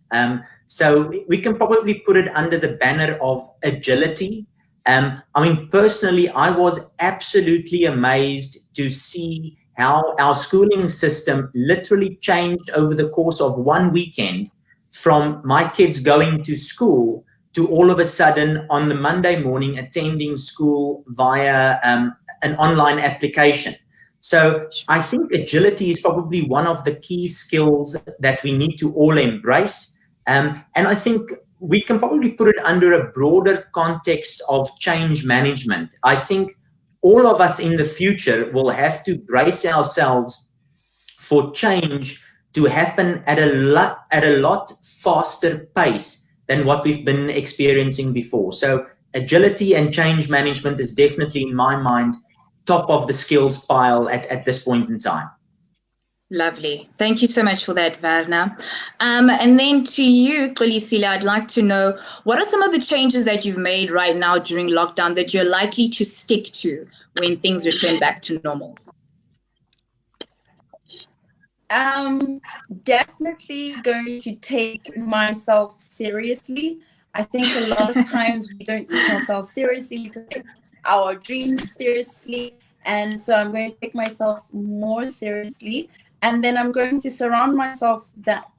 F: So we can probably put it under the banner of agility. I mean, personally, I was absolutely amazed to see how our schooling system literally changed over the course of one weekend, from my kids going to school to all of a sudden on the Monday morning attending school via an online application. So I think agility is probably one of the key skills that we need to all embrace. And I think we can probably put it under a broader context of change management. I think all of us in the future will have to brace ourselves for change to happen at a lot faster pace than what we've been experiencing before. So agility and change management is definitely, in my mind, top of the skills pile at this point in time.
C: Lovely. Thank you so much for that, Viana. And then to you, Xolisile, I'd like to know, what are some of the changes that you've made right now during lockdown that you're likely to stick to when things return back to normal?
D: Definitely going to take myself seriously. I think a lot of times we don't take ourselves seriously, we don't take our dreams seriously. And so I'm going to take myself more seriously. And then I'm going to surround myself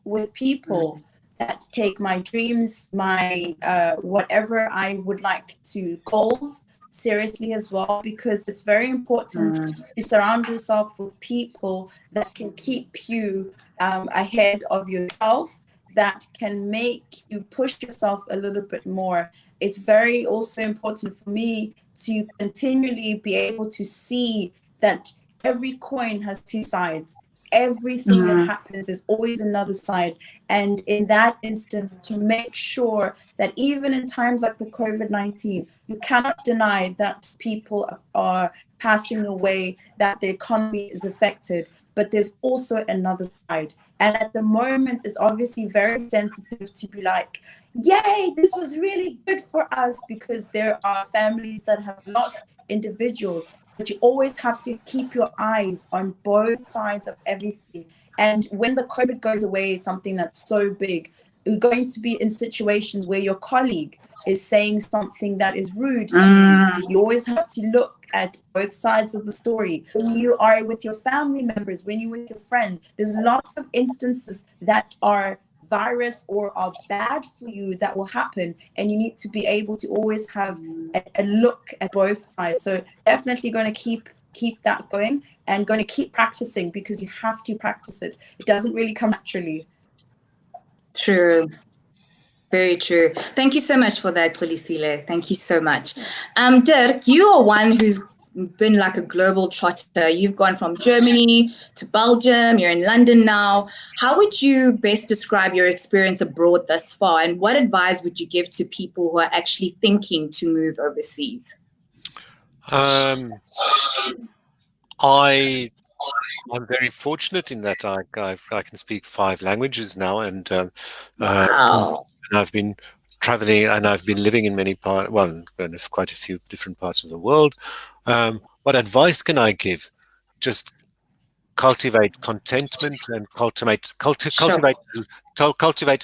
D: with people that take my dreams, my whatever I would like to, goals, seriously as well, because it's very important to surround yourself with people that can keep you ahead of yourself, that can make you push yourself a little bit more. It's very also important for me to continually be able to see that every coin has two sides. Everything that happens is always another side. And in that instance, to make sure that even in times like the COVID-19, you cannot deny that people are passing away, that the economy is affected. but there's also another side. And at the moment, it's obviously very sensitive to be like, yay, this was really good for us, because there are families that have lost individuals, but you always have to keep your eyes on both sides of everything. And when the COVID goes away, something that's so big, you're going to be in situations where your colleague is saying something that is rude to you. You always have to look at both sides of the story. When you are with your family members, when you're with your friends, there's lots of instances that are virus or are bad for you that will happen, and you need to be able to always have a look at both sides. So definitely going to keep that going, and going to keep practicing, because you have to practice it. It doesn't really come naturally.
C: True. Very true. Thank you so much for that, Kholisile. Thank you so much. Dirk, you are one who's been like a global trotter. You've gone from Germany to Belgium. You're in London now. How would you best describe your experience abroad thus far? And what advice would you give to people who are actually thinking to move overseas?
G: I'm very fortunate in that I can speak 5 languages now, and
C: Wow.
G: and I've been traveling, and I've been living in many parts, well, in quite a few different parts of the world. What advice can I give? Just cultivate contentment and cultivate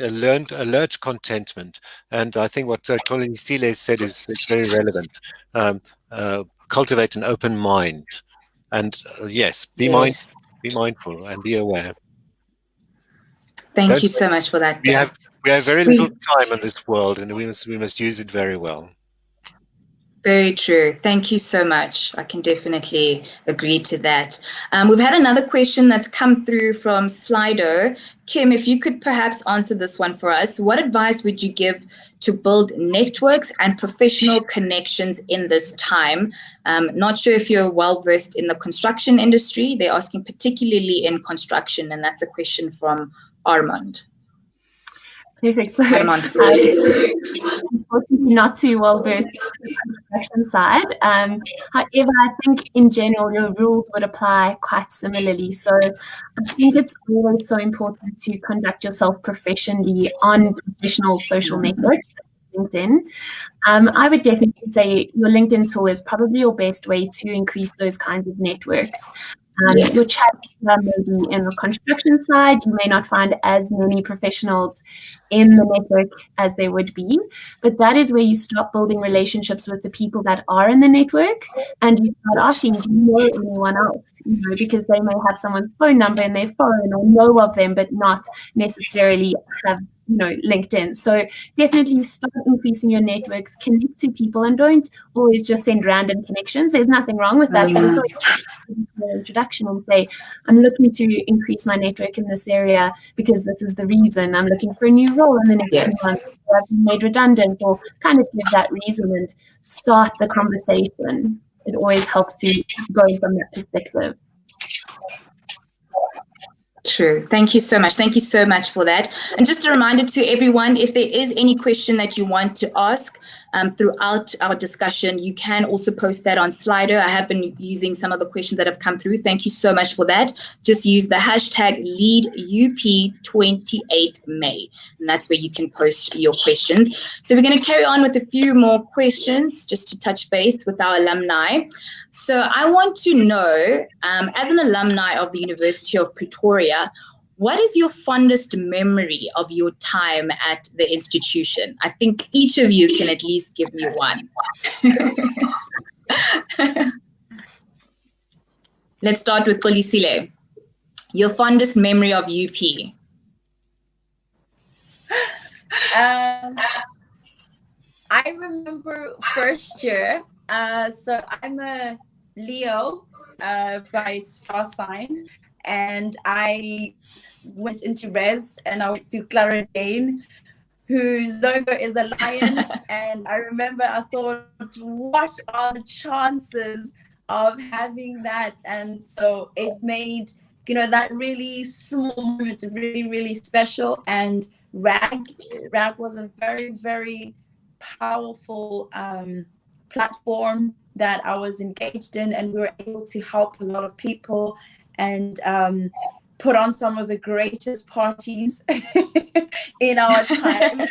G: alert contentment. And I think what Kholisile said is very relevant. Cultivate an open mind. And yes, be mindful and be aware.
C: Thank you so much for that.
G: We have very little time in this world, and we must use it very well.
C: Very true. Thank you so much. I can definitely agree to that. We've had another question that's come through from Slido. Kim, if you could perhaps answer this one for us. What advice would you give to build networks and professional connections in this time? Not sure if you're well versed in the construction industry. They're asking particularly in construction, and that's a question from Armand.
E: Perfect. Unfortunately, not too well versed in the construction side. However, I think in general your rules would apply quite similarly. So I think it's always so important to conduct yourself professionally on professional social networks. LinkedIn. I would definitely say your LinkedIn tool is probably your best way to increase those kinds of networks. Your chat maybe in the construction side, you may not find as many professionals in the network as there would be, but that is where you start building relationships with the people that are in the network, and you start asking, do you know anyone else? Because they may have someone's phone number in their phone or know of them, but not necessarily have LinkedIn. So definitely start increasing your networks, connect to people, and don't always just send random connections. There's nothing wrong with that, but it's always an introduction and say, I'm looking to increase my network in this area because this is the reason. I'm looking for a new role in the next month, or I've been made redundant, or kind of give that reason and start the conversation. It always helps to go from that perspective.
C: True. Thank you so much. Thank you so much for that. And just a reminder to everyone, if there is any question that you want to ask throughout our discussion, you can also post that on Slido. I have been using some of the questions that have come through. Thank you so much for that. Just use the hashtag LeadUP28May, and that's where you can post your questions. So we're going to carry on with a few more questions just to touch base with our alumni. So I want to know, as an alumni of the University of Pretoria, what is your fondest memory of your time at the institution? I think each of you can at least give me one. Let's start with Kholisile. Your fondest memory of UP?
D: I remember first year. So I'm a Leo by star sign, and I went into res, and I went to Clare, whose logo is a lion. And I remember I thought, what are the chances of having that? And so it made, that really small moment really, really special. And RAG was a very, very powerful platform that I was engaged in, and we were able to help a lot of people. and put on some of the greatest parties in our time.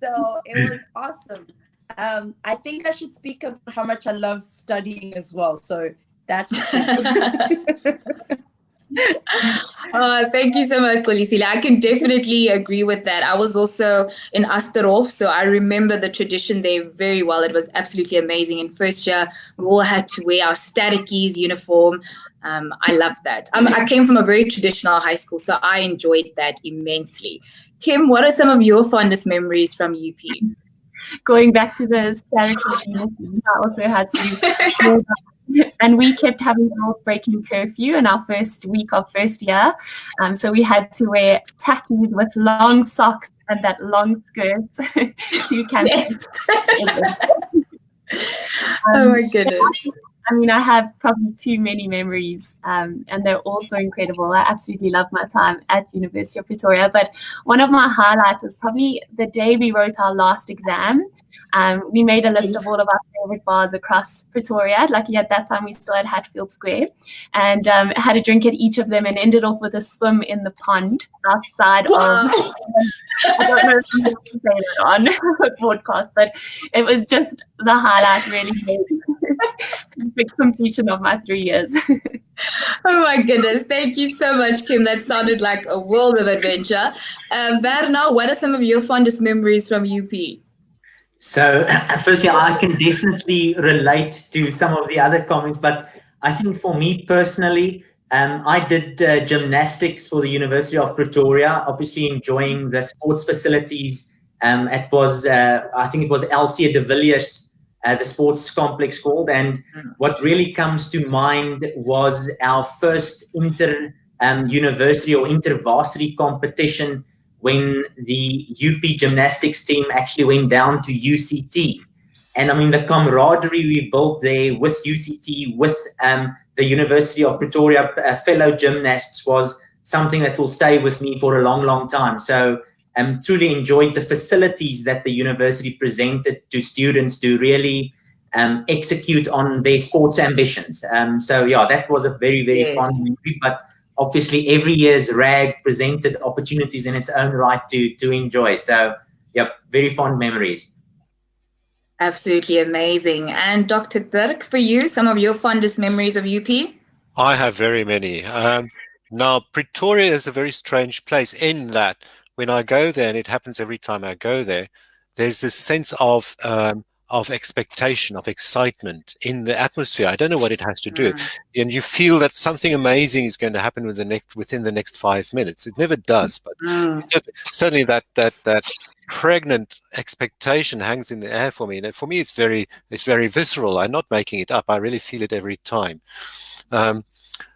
D: So it was awesome. I think I should speak about how much I love studying as well. So that's
C: thank you so much, Kolisile. I can definitely agree with that. I was also in Asterhof, so I remember the tradition there very well. It was absolutely amazing. In first year, we all had to wear our Statickies uniform. I loved that. I came from a very traditional high school, so I enjoyed that immensely. Kim, what are some of your fondest memories from UP?
E: Going back to the Statickies uniform, I also had some. And we kept having rules breaking curfew in our first week of first year. So we had to wear tackies with long socks and that long skirt to campus.
C: Oh my goodness.
E: I mean, I have probably too many memories, and they're all so incredible. I absolutely love my time at University of Pretoria. But one of my highlights was probably the day we wrote our last exam. We made a list of all of our favorite bars across Pretoria. Luckily, at that time, we still had Hatfield Square, and had a drink at each of them and ended off with a swim in the pond outside of... I don't know if I'm going to say that on a podcast, but it was just the highlight, really. Perfect completion of my 3 years.
C: Oh my goodness. Thank you so much, Kim. That sounded like a world of adventure. Viana, what are some of your fondest memories from UP?
F: So firstly, I can definitely relate to some of the other comments, but I think for me personally, I did gymnastics for the University of Pretoria, obviously enjoying the sports facilities. It was, I think it was Elsie de Villiers, the sports complex called. And what really comes to mind was our first inter-university or inter-varsity competition when the UP gymnastics team actually went down to UCT. And I mean, the camaraderie we built there with UCT, with the University of Pretoria fellow gymnasts was something that will stay with me for a long, long time. So truly enjoyed the facilities that the university presented to students to really execute on their sports ambitions. So yeah, that was a very, very fun memory, but obviously every year's RAG presented opportunities in its own right to enjoy. So yeah, very fond memories.
C: Absolutely amazing. And Dr. Dirk, for you, some of your fondest memories of UP?
G: I have very many. Now, Pretoria is a very strange place in that when I go there, and it happens every time I go there, there's this sense of expectation, of excitement in the atmosphere. I don't know what it has to do. And you feel that something amazing is going to happen within the next 5 minutes. It never does, but certainly that pregnant expectation hangs in the air for me. And for me, it's very visceral. I'm not making it up. I really feel it every time.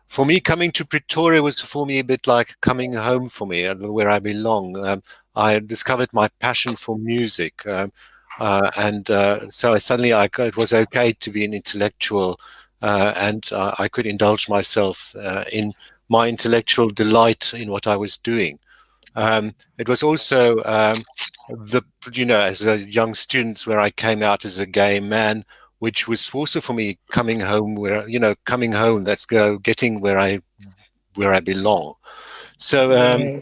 G: For me, coming to Pretoria was for me a bit like coming home for me, where I belong. I discovered my passion for music. So suddenly it was okay to be an intellectual, and I could indulge myself in my intellectual delight in what I was doing. It was also as a young student where I came out as a gay man, which was also for me coming home that's getting where I belong. So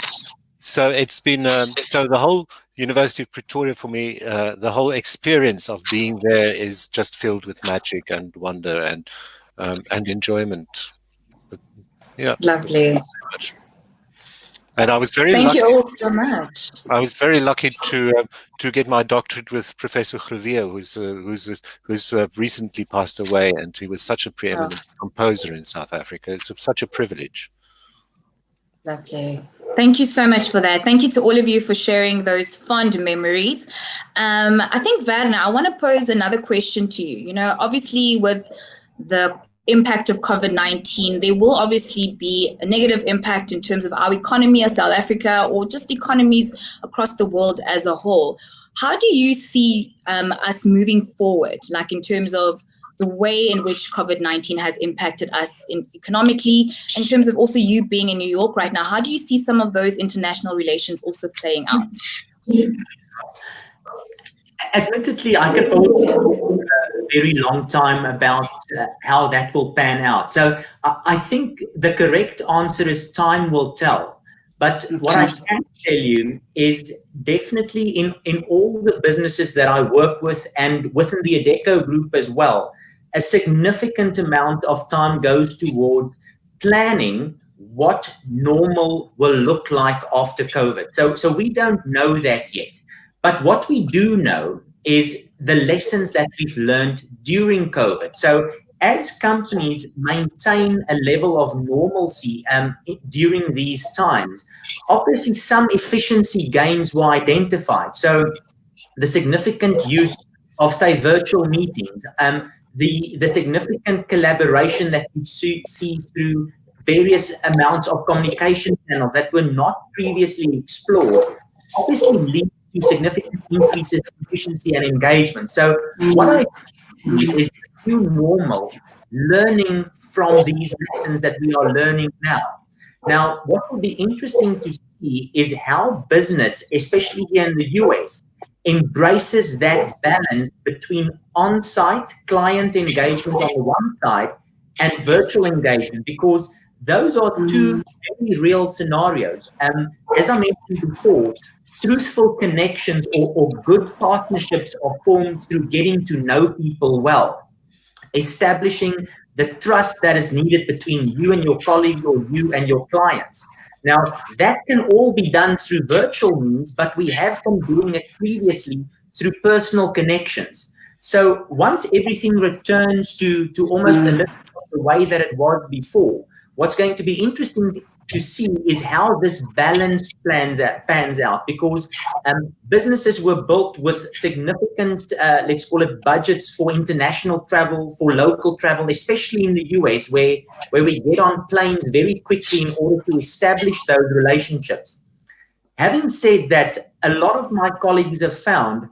G: so it's been so the whole University of Pretoria for me, the whole experience of being there is just filled with magic and wonder and enjoyment. Yeah,
C: lovely.
G: And I was very
C: lucky.
G: Thank
C: you all so much.
G: I was very lucky to get my doctorate with Professor Greville, who's recently passed away, and he was such a preeminent composer in South Africa. It's such a privilege.
C: Lovely. Thank you so much for that. Thank you to all of you for sharing those fond memories. I think, Viana, I want to pose another question to you. You know, obviously with the impact of COVID-19, there will obviously be a negative impact in terms of our economy as South Africa or just economies across the world as a whole. How do you see us moving forward, like in terms of the way in which COVID-19 has impacted us economically, in terms of also you being in New York right now? How do you see some of those international relations also playing out?
F: Admittedly, I can also very long time about how that will pan out. So I think the correct answer is time will tell. But what I can tell you is definitely in all the businesses that I work with and within the Adecco group as well, a significant amount of time goes toward planning what normal will look like after COVID. So we don't know that yet. But what we do know is the lessons that we've learned during COVID. So as companies maintain a level of normalcy during these times, obviously some efficiency gains were identified. So the significant use of, say, virtual meetings, the significant collaboration that you see through various amounts of communication channels that were not previously explored, obviously lead to significant increases in efficiency and engagement. So what I see is the new normal, learning from these lessons that we are learning now. Now, what will be interesting to see is how business, especially here in the US, embraces that balance between on-site client engagement on the one side and virtual engagement, because those are two very real scenarios. As I mentioned before, truthful connections or good partnerships are formed through getting to know people well, establishing the trust that is needed between you and your colleagues or you and your clients. Now, that can all be done through virtual means, but we have been doing it previously through personal connections. So once everything returns to almost a little of the way that it was before, what's going to be interesting to see is how this balance pans out, because businesses were built with significant, let's call it, budgets for international travel, for local travel, especially in the US, where we get on planes very quickly in order to establish those relationships. Having said that, a lot of my colleagues have found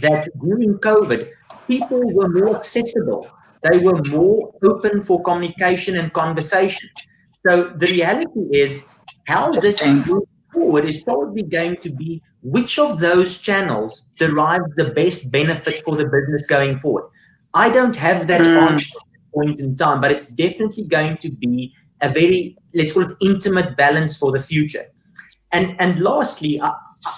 F: that during COVID, people were more accessible. They were more open for communication and conversation. So the reality is how this moves forward is probably going to be which of those channels derives the best benefit for the business going forward. I don't have that answer at this point in time, but it's definitely going to be a very, let's call it, intimate balance for the future. And lastly,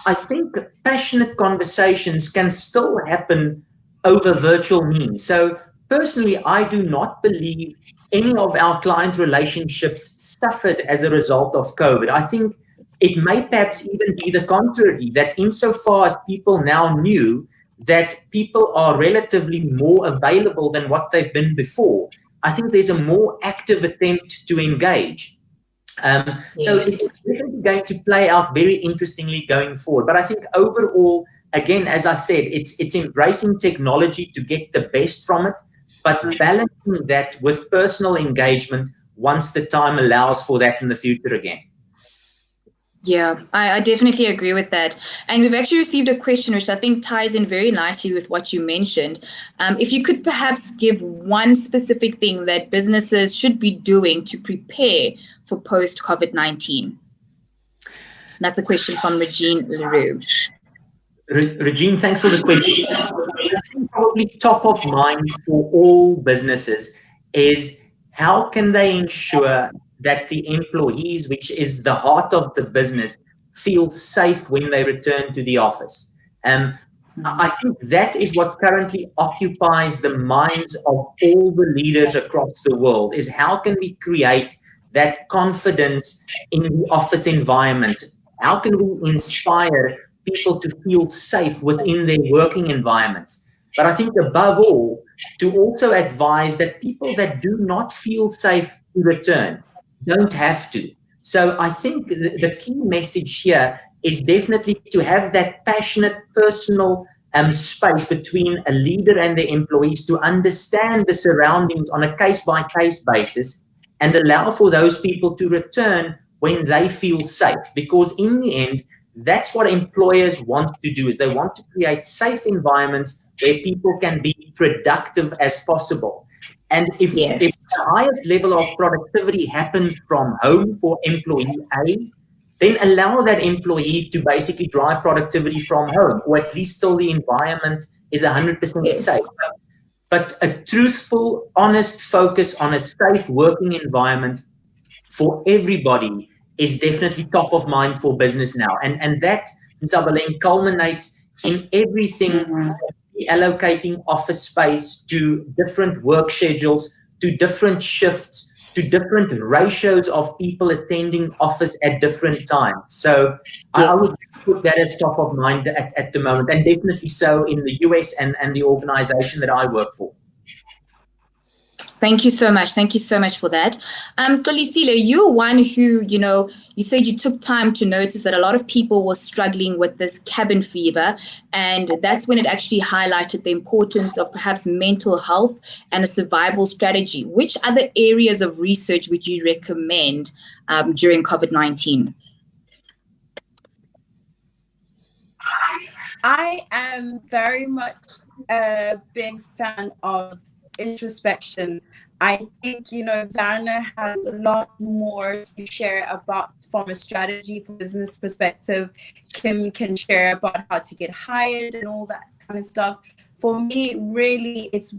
F: I think passionate conversations can still happen over virtual means. So personally, I do not believe any of our client relationships suffered as a result of COVID. I think it may perhaps even be the contrary, that insofar as people now knew that people are relatively more available than what they've been before, I think there's a more active attempt to engage. So it's definitely going to play out very interestingly going forward. But I think overall, again, as I said, it's embracing technology to get the best from it, but balancing that with personal engagement once the time allows for that in the future again.
C: Yeah, I definitely agree with that. And we've actually received a question which I think ties in very nicely with what you mentioned. If you could perhaps give one specific thing that businesses should be doing to prepare for post-COVID-19. That's a question from Regine Leroux.
F: Regine, thanks for the question. I think probably top of mind for all businesses is how can they ensure that the employees, which is the heart of the business, feel safe when they return to the office. I think that is what currently occupies the minds of all the leaders across the world, is how can we create that confidence in the office environment? How can we inspire people to feel safe within their working environments? But I think above all, to also advise that people that do not feel safe to return don't have to. So I think the key message here is definitely to have that passionate personal space between a leader and the employees to understand the surroundings on a case-by-case basis and allow for those people to return when they feel safe. Because in the end, that's what employers want to do, is they want to create safe environments where people can be productive as possible. And if the highest level of productivity happens from home for employee A, then allow that employee to basically drive productivity from home, or at least till the environment is 100% safe. but a truthful, honest focus on a safe working environment for everybody is definitely top of mind for business now. And that, Ntabaleng, culminates in everything, allocating office space to different work schedules, to different shifts, to different ratios of people attending office at different times. So I would put that as top of mind at the moment, and definitely so in the US and the organization that I work for.
C: Thank you so much. Thank you so much for that. Xolisile, you're one who, you said you took time to notice that a lot of people were struggling with this cabin fever. And that's when it actually highlighted the importance of perhaps mental health and a survival strategy. Which other areas of research would you recommend during COVID-19?
D: I am very much a big fan of introspection. I think, Viana has a lot more to share about from a strategy from business perspective. Kim can share about how to get hired and all that kind of stuff. For me, really, it's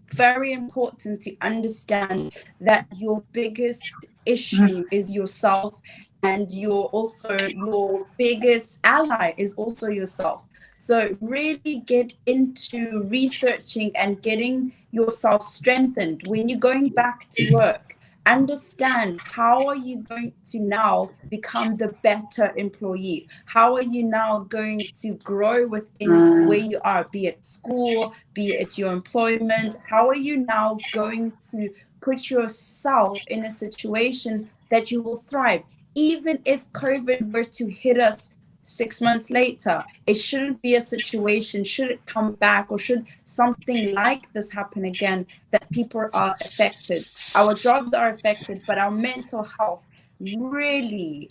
D: very important to understand that your biggest issue is yourself, and your biggest ally is also yourself. So really get into researching and getting yourself strengthened. When you're going back to work, understand how are you going to now become the better employee? How are you now going to grow within where you are, be it school, be it your employment? How are you now going to put yourself in a situation that you will thrive? Even if COVID were to hit us 6 months later, it shouldn't be a situation, should it come back, or should something like this happen again, that people are affected. Our jobs are affected, but our mental health really,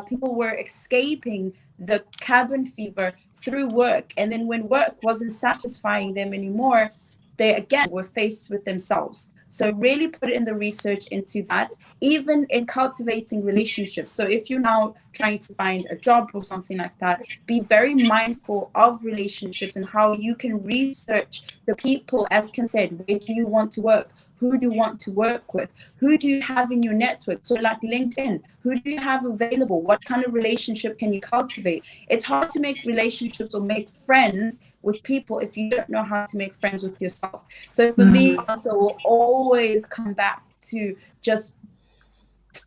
D: people were escaping the cabin fever through work. And then when work wasn't satisfying them anymore, they again were faced with themselves. So really put in the research into that, even in cultivating relationships. So if you're now trying to find a job or something like that, be very mindful of relationships and how you can research the people, as Kim said, where do you want to work? Who do you want to work with? Who do you have in your network? So like LinkedIn, who do you have available? What kind of relationship can you cultivate? It's hard to make relationships or make friends with people if you don't know how to make friends with yourself. So for me, also will always come back to just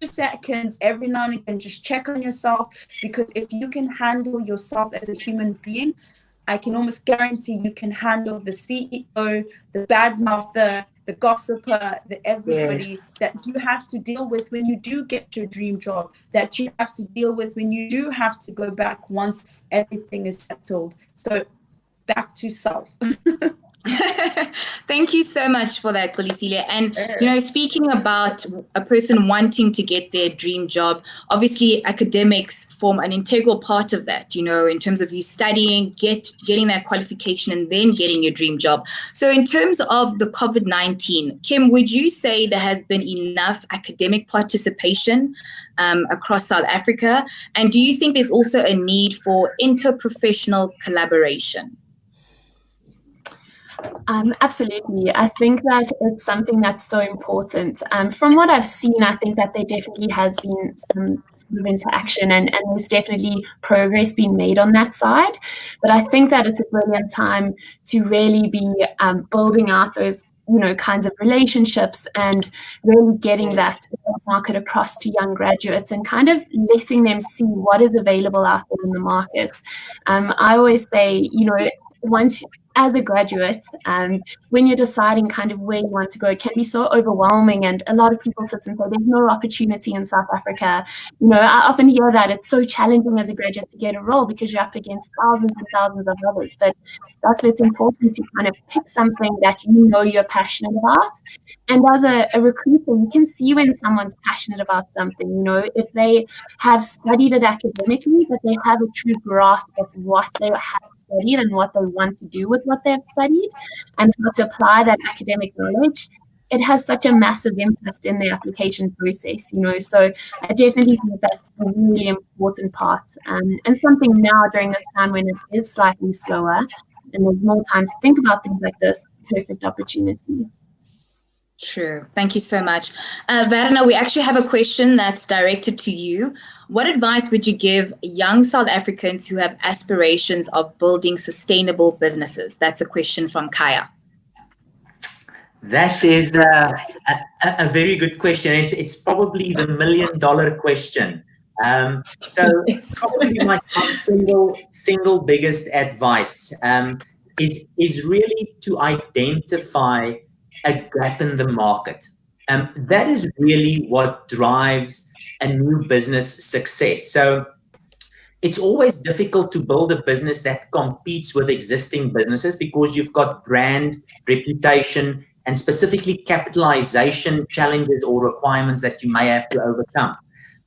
D: 2 seconds every now and again, just check on yourself, because if you can handle yourself as a human being, I can almost guarantee you can handle the CEO, the bad mouther, the gossiper, the everybody that you have to deal with when you do get your dream job, that you have to deal with when you do have to go back once everything is settled. So back to self.
C: Thank you so much for that, Xolisile. And, speaking about a person wanting to get their dream job, obviously academics form an integral part of that, in terms of you studying, getting that qualification and then getting your dream job. So in terms of the COVID-19, Kim, would you say there has been enough academic participation across South Africa? And do you think there's also a need for interprofessional collaboration?
E: Absolutely. I think that it's something that's so important. From what I've seen, I think that there definitely has been some sort of interaction and there's definitely progress being made on that side. But I think that it's a brilliant time to really be building out those kinds of relationships and really getting that market across to young graduates and kind of letting them see what is available out there in the market. I always say, once as a graduate, when you're deciding kind of where you want to go, it can be so overwhelming. And a lot of people sit and say, there's no opportunity in South Africa. I often hear that it's so challenging as a graduate to get a role because you're up against thousands and thousands of others. But that's it's important to kind of pick something that you're passionate about. And as a recruiter, you can see when someone's passionate about something, if they have studied it academically, but they have a true grasp of what they have studied and what they want to do with what they've studied and how to apply that academic knowledge. It has such a massive impact in the application process, so I definitely think that's a really important part and something now during this time when it is slightly slower, and there's more time to think about things like this, perfect opportunity.
C: True. Thank you so much. Viana, we actually have a question that's directed to you. What advice would you give young South Africans who have aspirations of building sustainable businesses? That's a question from Kaya.
F: That is a very good question. It's probably the $1 million question. So probably my single biggest advice is really to identify a gap in the market. That is really what drives a new business success. So it's always difficult to build a business that competes with existing businesses because you've got brand, reputation, and specifically capitalization challenges or requirements that you may have to overcome.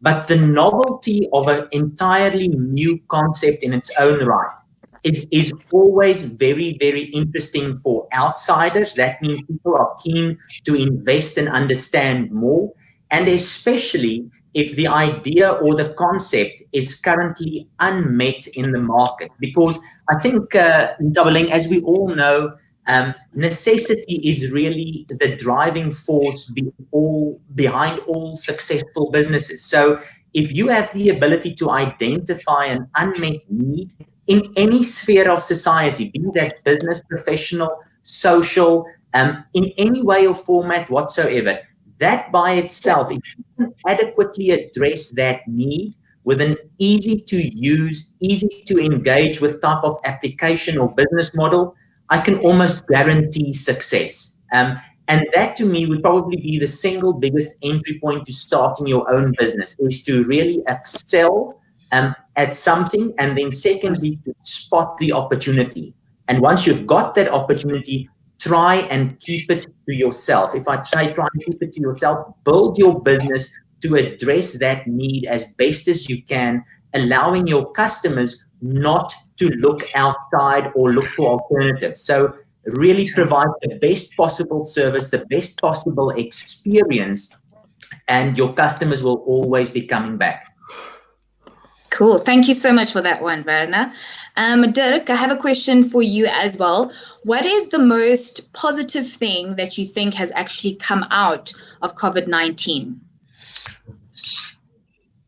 F: But the novelty of an entirely new concept in its own right is always very, very interesting for outsiders. That means people are keen to invest and understand more, and especially if the idea or the concept is currently unmet in the market. Because I think, Ntabeleng, as we all know, necessity is really the driving force behind all successful businesses. So if you have the ability to identify an unmet need in any sphere of society, be that business, professional, social, in any way or format whatsoever, that by itself, if you can adequately address that need with an easy to use, easy to engage with type of application or business model, I can almost guarantee success. And that to me would probably be the single biggest entry point to starting your own business, is to really excel at something, and then secondly, to spot the opportunity. And once you've got that opportunity, try and keep it to yourself. If I say try and keep it to yourself, build your business to address that need as best as you can, allowing your customers not to look outside or look for alternatives. So really provide the best possible service, the best possible experience, and your customers will always be coming back.
C: Cool. Thank you so much for that one, Viana. Dirk, I have a question for you as well. What is the most positive thing that you think has actually come out of COVID-19?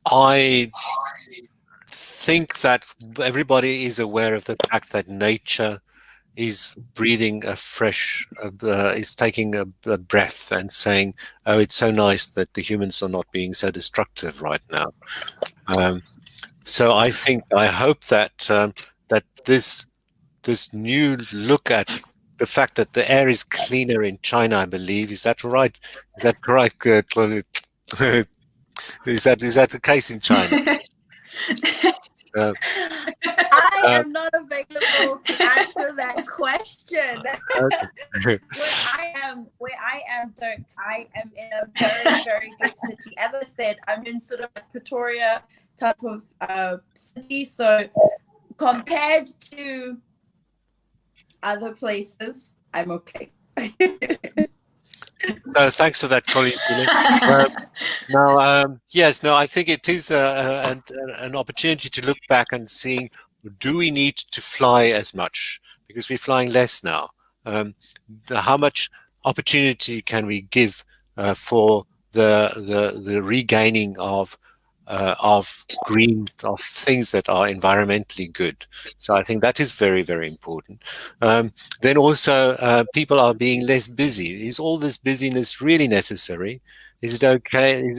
G: I think that everybody is aware of the fact that nature is breathing a fresh, is taking a breath and saying, oh, it's so nice that the humans are not being so destructive right now. So I hope that that this new look at the fact that the air is cleaner in China, I believe, is that right? Is that correct, Claudia? Is that the case in China?
D: I am not available to answer that question.
G: Okay.
D: where I am, Dirk, I am in a very, very good city. As I said, I'm in sort of a Pretoria type of city. So compared to other places, I'm okay.
G: Thanks for that, Colin. I think it is an opportunity to look back and seeing, do we need to fly as much? Because we're flying less now. How much opportunity can we give for the regaining of things that are environmentally good? So I think that is very, very important. Then also people are being less busy. Is all this busyness really necessary? Is it okay?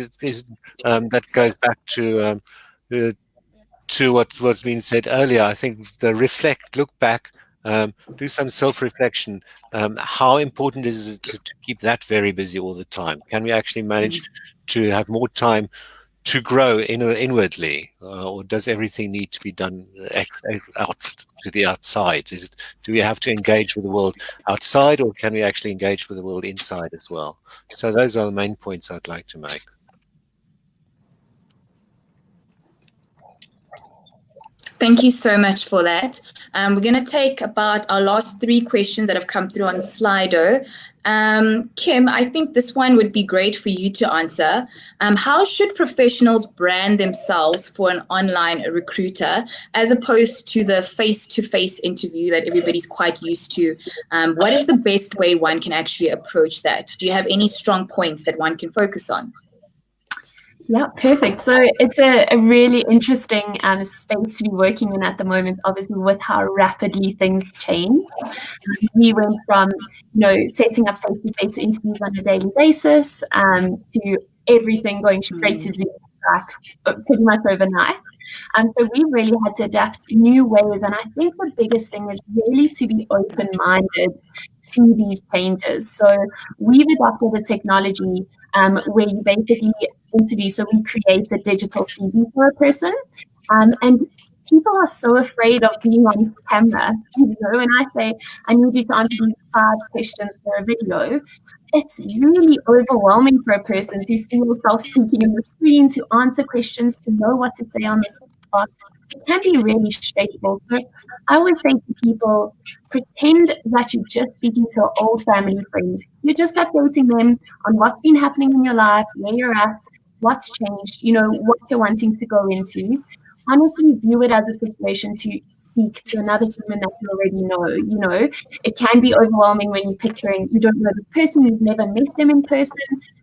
G: That goes back to what's been said earlier. I think the look back, do some self-reflection. How important is it to keep that very busy all the time? Can we actually manage to have more time to grow inwardly, or does everything need to be done out to the outside? Do we have to engage with the world outside, or can we actually engage with the world inside as well? So those are the main points I'd like to make.
C: Thank you so much for that. We're going to take about our last 3 questions that have come through on Slido. Kim, I think this one would be great for you to answer. How should professionals brand themselves for an online recruiter as opposed to the face-to-face interview that everybody's quite used to? What is the best way one can actually approach that? Do you have any strong points that one can focus on?
E: Yeah, perfect. So it's a really interesting space to be working in at the moment, obviously with how rapidly things change. We went from, setting up face-to-face interviews on a daily basis to everything going straight to Zoom, like pretty much overnight. So we really had to adapt new ways. And I think the biggest thing is really to be open-minded to these changes. So we've adopted a technology where you basically interview. So we create the digital CV for a person. And people are so afraid of being on camera. When I say, I need you to answer these 5 questions for a video, it's really overwhelming for a person to see yourself speaking in the screen, to answer questions, to know what to say on the spot. It can be really stressful. So I always say to people, pretend that you're just speaking to an old family friend. You're just updating them on what's been happening in your life, where you're at, what's changed, what you're wanting to go into. Honestly, view it as a situation to speak to another human that you already know. It can be overwhelming when you're picturing, you don't know this person, you've never met them in person,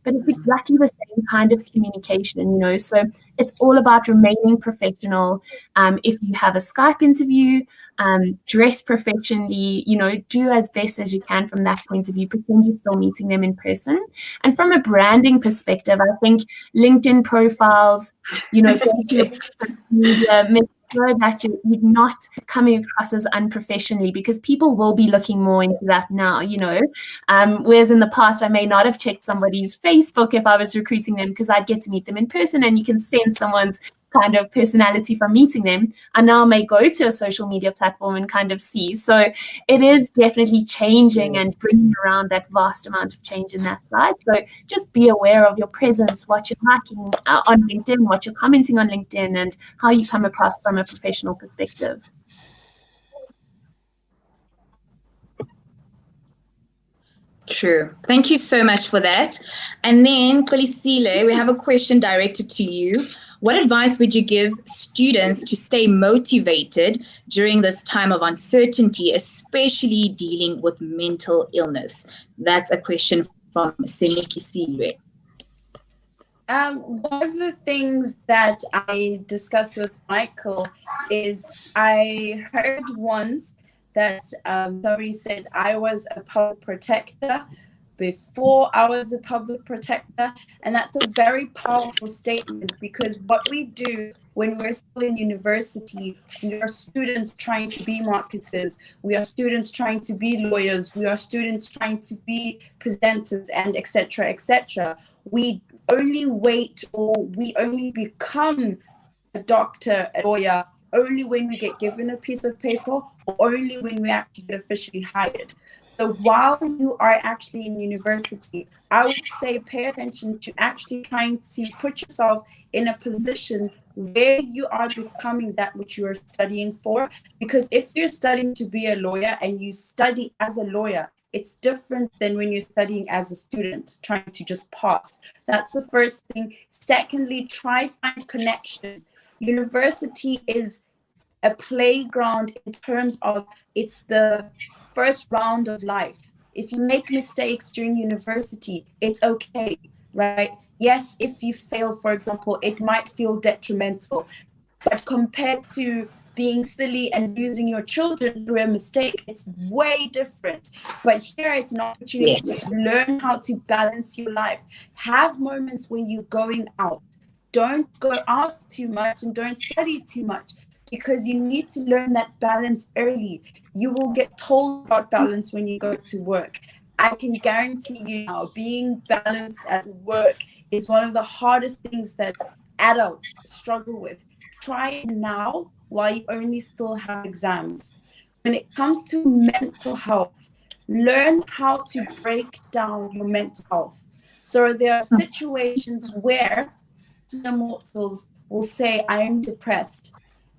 E: but it's exactly the same kind of communication, So it's all about remaining professional. If you have a Skype interview, dress professionally, do as best as you can from that point of view, pretend you're still meeting them in person. And from a branding perspective, I think LinkedIn profiles, media, make sure that you're not coming across as unprofessionally, because people will be looking more into that now, whereas in the past I may not have checked somebody's Facebook if I was recruiting them, because I'd get to meet them in person and you can sense someone's kind of personality from meeting them. I now may go to a social media platform and kind of see. So it is definitely changing and bringing around that vast amount of change in that side. So just be aware of your presence, what you're liking on LinkedIn, what you're commenting on LinkedIn, and how you come across from a professional perspective.
C: True. Thank you so much for that. And then, Kolisile, we have a question directed to you. What advice would you give students to stay motivated during this time of uncertainty, especially dealing with mental illness? That's a question from Senekisile.
D: One of the things that I discussed with Michael is I heard once that somebody said I was a public protector before I was a public protector, and that's a very powerful statement, because what we do when we're still in university, we are students trying to be marketers, we are students trying to be lawyers, we are students trying to be presenters, and etc., etc. We only wait, or we only become a doctor, a lawyer, only when we get given a piece of paper, or only when we actually get officially hired. So while you are actually in university, I would say pay attention to actually trying to put yourself in a position where you are becoming that which you are studying for. Because if you're studying to be a lawyer and you study as a lawyer, it's different than when you're studying as a student, trying to just pass. That's the first thing. Secondly, try find connections. University is a playground in terms of it's the first round of life. If you make mistakes during university, it's okay, right? Yes, if you fail, for example, it might feel detrimental, but compared to being silly and losing your children through a mistake, it's way different. But here it's an opportunity to learn how to balance your life. Have moments when you're going out. Don't go out too much and don't study too much, because you need to learn that balance early. You will get told about balance when you go to work. I can guarantee you now, being balanced at work is one of the hardest things that adults struggle with. Try it now while you only still have exams. When it comes to mental health, learn how to break down your mental health. So there are situations where the mortals will say, I am depressed.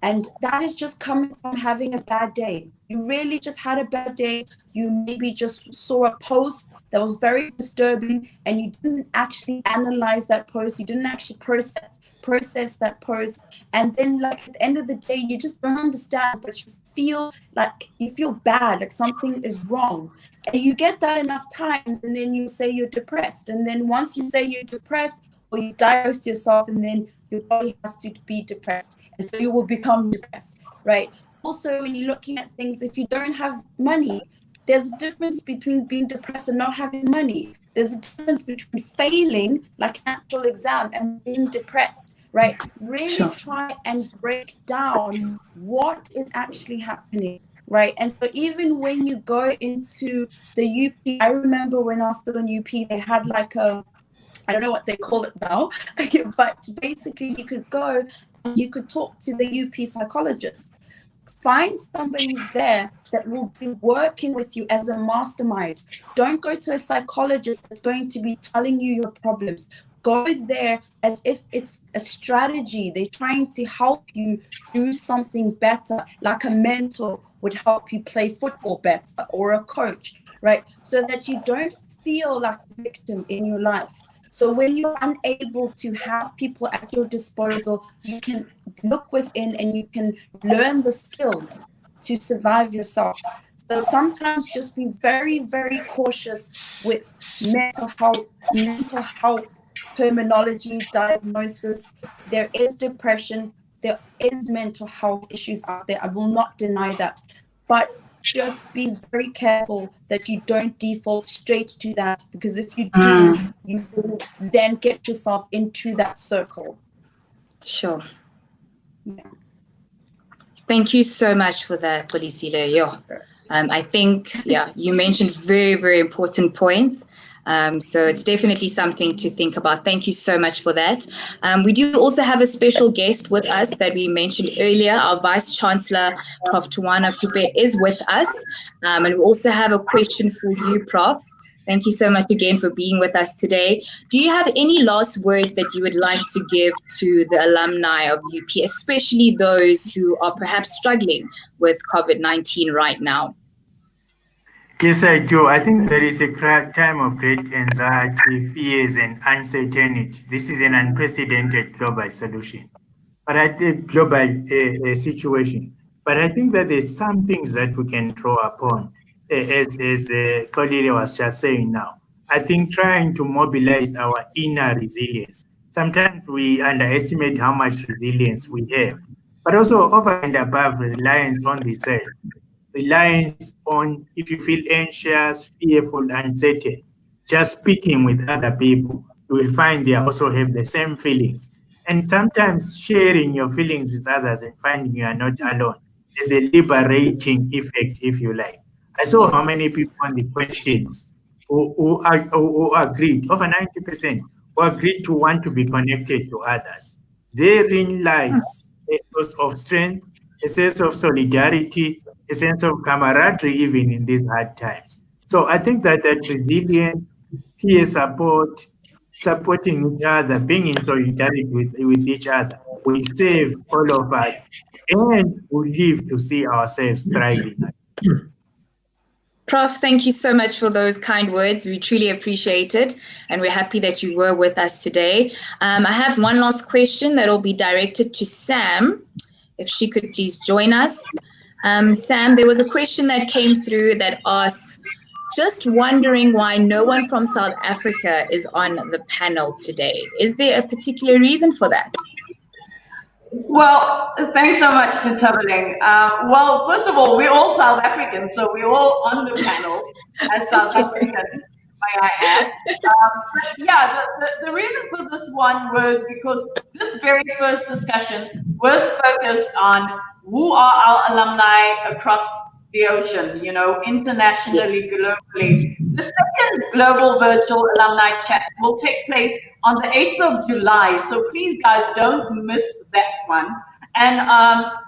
D: And that is just coming from having a bad day. You really just had a bad day. You maybe just saw a post that was very disturbing, and you didn't actually analyze that post. You didn't actually process that post. And then, like, at the end of the day, you just don't understand, but you feel bad, like something is wrong. And you get that enough times, and then you say you're depressed. And then once you say you're depressed, or you diagnose yourself, and then your body has to be depressed, and so you will become depressed, right? Also, when you're looking at things, if you don't have money, there's a difference between being depressed and not having money. There's a difference between failing, like an actual exam, and being depressed, right? Really try and break down what is actually happening, right? And so even when you go into the UP, I remember when I was still in UP, they had like I don't know what they call it now, but basically you could go and you could talk to the UP psychologist. Find somebody there that will be working with you as a mastermind. Don't go to a psychologist that's going to be telling you your problems. Go there as if it's a strategy. They're trying to help you do something better, like a mentor would help you play football better, or a coach, right? So that you don't feel like a victim in your life. So when you're unable to have people at your disposal, you can look within and you can learn the skills to survive yourself. So sometimes just be very, very cautious with mental health terminology, diagnosis. There is depression, there is mental health issues out there. I will not deny that. But just be very careful that you don't default straight to that, because if you do, you will then get yourself into that circle.
C: Sure.
D: Yeah.
C: Thank you so much for that, Polisile. Yeah. I think, you mentioned very, very important points. So it's definitely something to think about. Thank you so much for that. We do also have a special guest with us that we mentioned earlier. Our Vice Chancellor, Prof. Tuana Kupe, is with us. And we also have a question for you, Prof. Thank you so much again for being with us today. Do you have any last words that you would like to give to the alumni of UP, especially those who are perhaps struggling with COVID-19 right now?
B: Yes, I do. I think there is a time of great anxiety, fears, and uncertainty. This is an unprecedented global solution, but I think global situation. But I think that there's some things that we can draw upon, as Cordelia was just saying now. I think trying to mobilize our inner resilience. Sometimes we underestimate how much resilience we have, but also over and above reliance on the self. Reliance on, if you feel anxious, fearful, uncertain, just speaking with other people, you will find they also have the same feelings. And sometimes sharing your feelings with others and finding you are not alone is a liberating effect, if you like. I saw how many people on the questions who agreed, over 90%, who agreed to want to be connected to others. Therein lies a source of strength, a sense of solidarity, a sense of camaraderie even in these hard times. So I think that resilience, peer support, supporting each other, being in solidarity with each other will save all of us and will live to see ourselves thriving.
C: Prof, thank you so much for those kind words. We truly appreciate it, and we're happy that you were with us today. I have one last question that will be directed to Sam, if she could please join us. Sam, there was a question that came through that asks, just wondering why no one from South Africa is on the panel today. Is there a particular reason for that?
A: Well, thanks so much for traveling. Well, first of all, we're all South Africans, so we're all on the panel as South Africans, may I add. The reason for this one was because this very first discussion was focused on who are our alumni across the ocean, internationally, globally. The second Global Virtual Alumni Chat will take place on the 8th of July. So please, guys, don't miss that one. And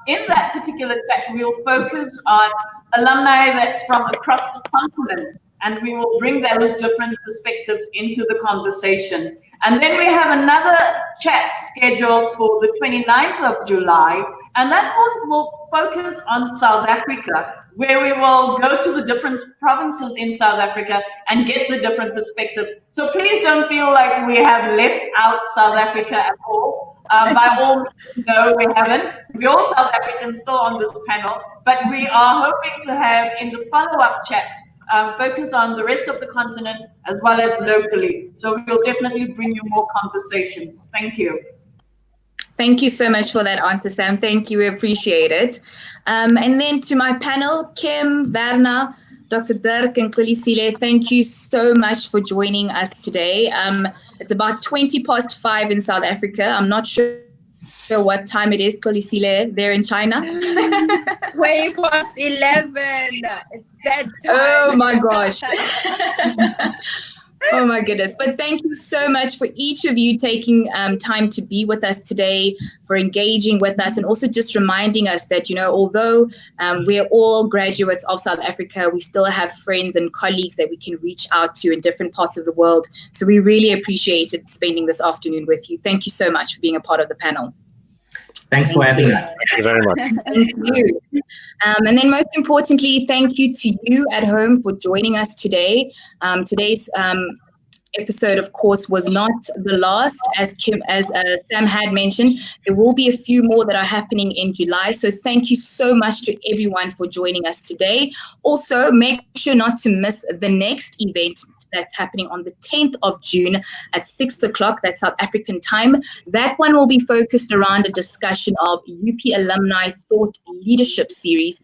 A: in that particular chat, we'll focus on alumni that's from across the continent. And we will bring those different perspectives into the conversation. And then we have another chat scheduled for the 29th of July. And that course will focus on South Africa, where we will go to the different provinces in South Africa and get the different perspectives. So please don't feel like we have left out South Africa at all. By all means, no, we haven't. We're all South Africans still on this panel, but we are hoping to have in the follow-up chats focus on the rest of the continent as well as locally. So we'll definitely bring you more conversations. Thank you.
C: Thank you so much for that answer, Sam. Thank you. We appreciate it. And then to my panel, Kim, Viana, Dr. Dirk, and Kolisile, thank you so much for joining us today. It's about 5:20 in South Africa. I'm not sure what time it is, Kolisile, there in China.
D: 11:20. It's bedtime.
C: Oh my gosh. Oh my goodness. But thank you so much for each of you taking time to be with us today, for engaging with us, and also just reminding us that, you know, although we're all graduates of South Africa, we still have friends and colleagues that we can reach out to in different parts of the world. So we really appreciated spending this afternoon with you. Thank you so much for being a part of the panel.
F: Thanks for having us.
G: Thank you very much.
C: Thank you. And then most importantly, thank you to you at home for joining us today. Today's episode, of course, was not the last. As Sam had mentioned, there will be a few more that are happening in July. So thank you so much to everyone for joining us today. Also, make sure not to miss the next event that's happening on the 10th of June at 6 o'clock. That's South African time. That one will be focused around a discussion of UP Alumni Thought Leadership Series.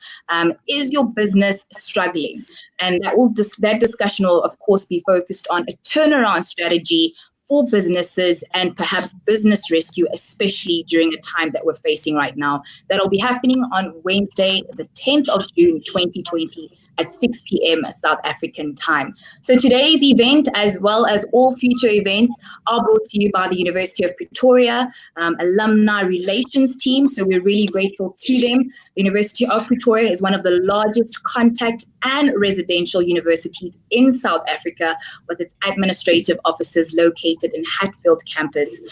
C: Is your business struggling? And that discussion will, of course, be focused on a turnaround strategy for businesses and perhaps business rescue, especially during a time that we're facing right now. That'll be happening on Wednesday, the 10th of June, 2020 at 6 p.m. South African time. So today's event, as well as all future events, are brought to you by the University of Pretoria Alumni Relations team. So we're really grateful to them. The University of Pretoria is one of the largest contact and residential universities in South Africa, with its administrative offices located in Hatfield campus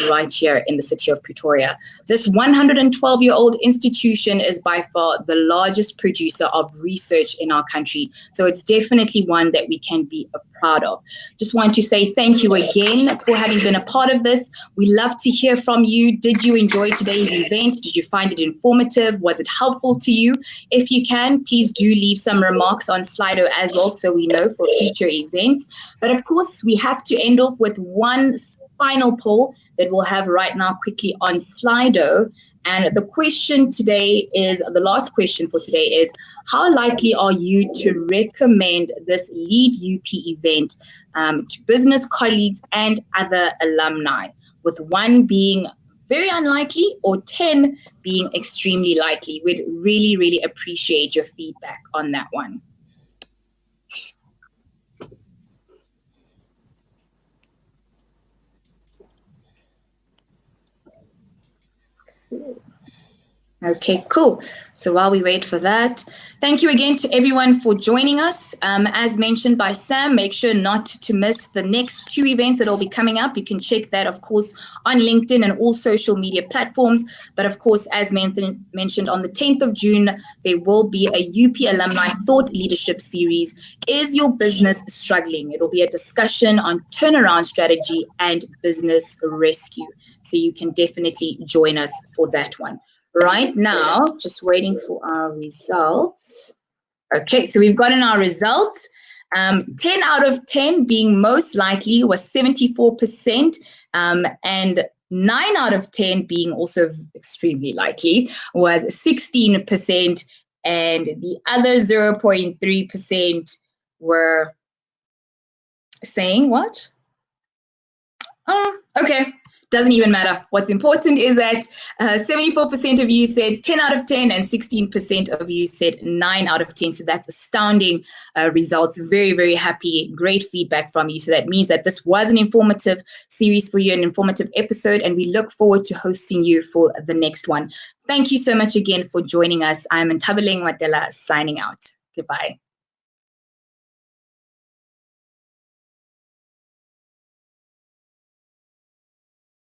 C: right here in the city of Pretoria. This 112-year-old institution is by far the largest producer of research in our country. So it's definitely one that we can be proud of. Just want to say thank you again for having been a part of this. We love to hear from you. Did you enjoy today's event? Did you find it informative? Was it helpful to you? If you can, please do leave some remarks on Slido as well, so we know for future events. But of course, we have to end off with one final poll that we'll have right now quickly on Slido. And the question today is, the last question for today is, how likely are you to recommend this LeadUP event to business colleagues and other alumni, with 1 being very unlikely or 10 being extremely likely? We'd really, really appreciate your feedback on that one. Okay, cool. So while we wait for that, thank you again to everyone for joining us. As mentioned by Sam, make sure not to miss the next 2 events that will be coming up. You can check that, of course, on LinkedIn and all social media platforms. But of course, as mentioned, on the 10th of June, there will be a UP Alumni Thought Leadership Series. Is your business struggling? It will be a discussion on turnaround strategy and business rescue. So you can definitely join us for that one. Right now, just waiting for our results. Okay, so we've gotten our results. 10 out of 10 being most likely was 74%, and 9 out of 10 being also extremely likely was 16%, and the other 0.3% were saying what? Oh, okay. Doesn't even matter. What's important is that 74% of you said 10 out of 10 and 16% of you said 9 out of 10. So that's astounding results. Very, very happy. Great feedback from you. So that means that this was an informative series for you, an informative episode, and we look forward to hosting you for the next one. Thank you so much again for joining us. I'm Ntabeleng Matela signing out. Goodbye.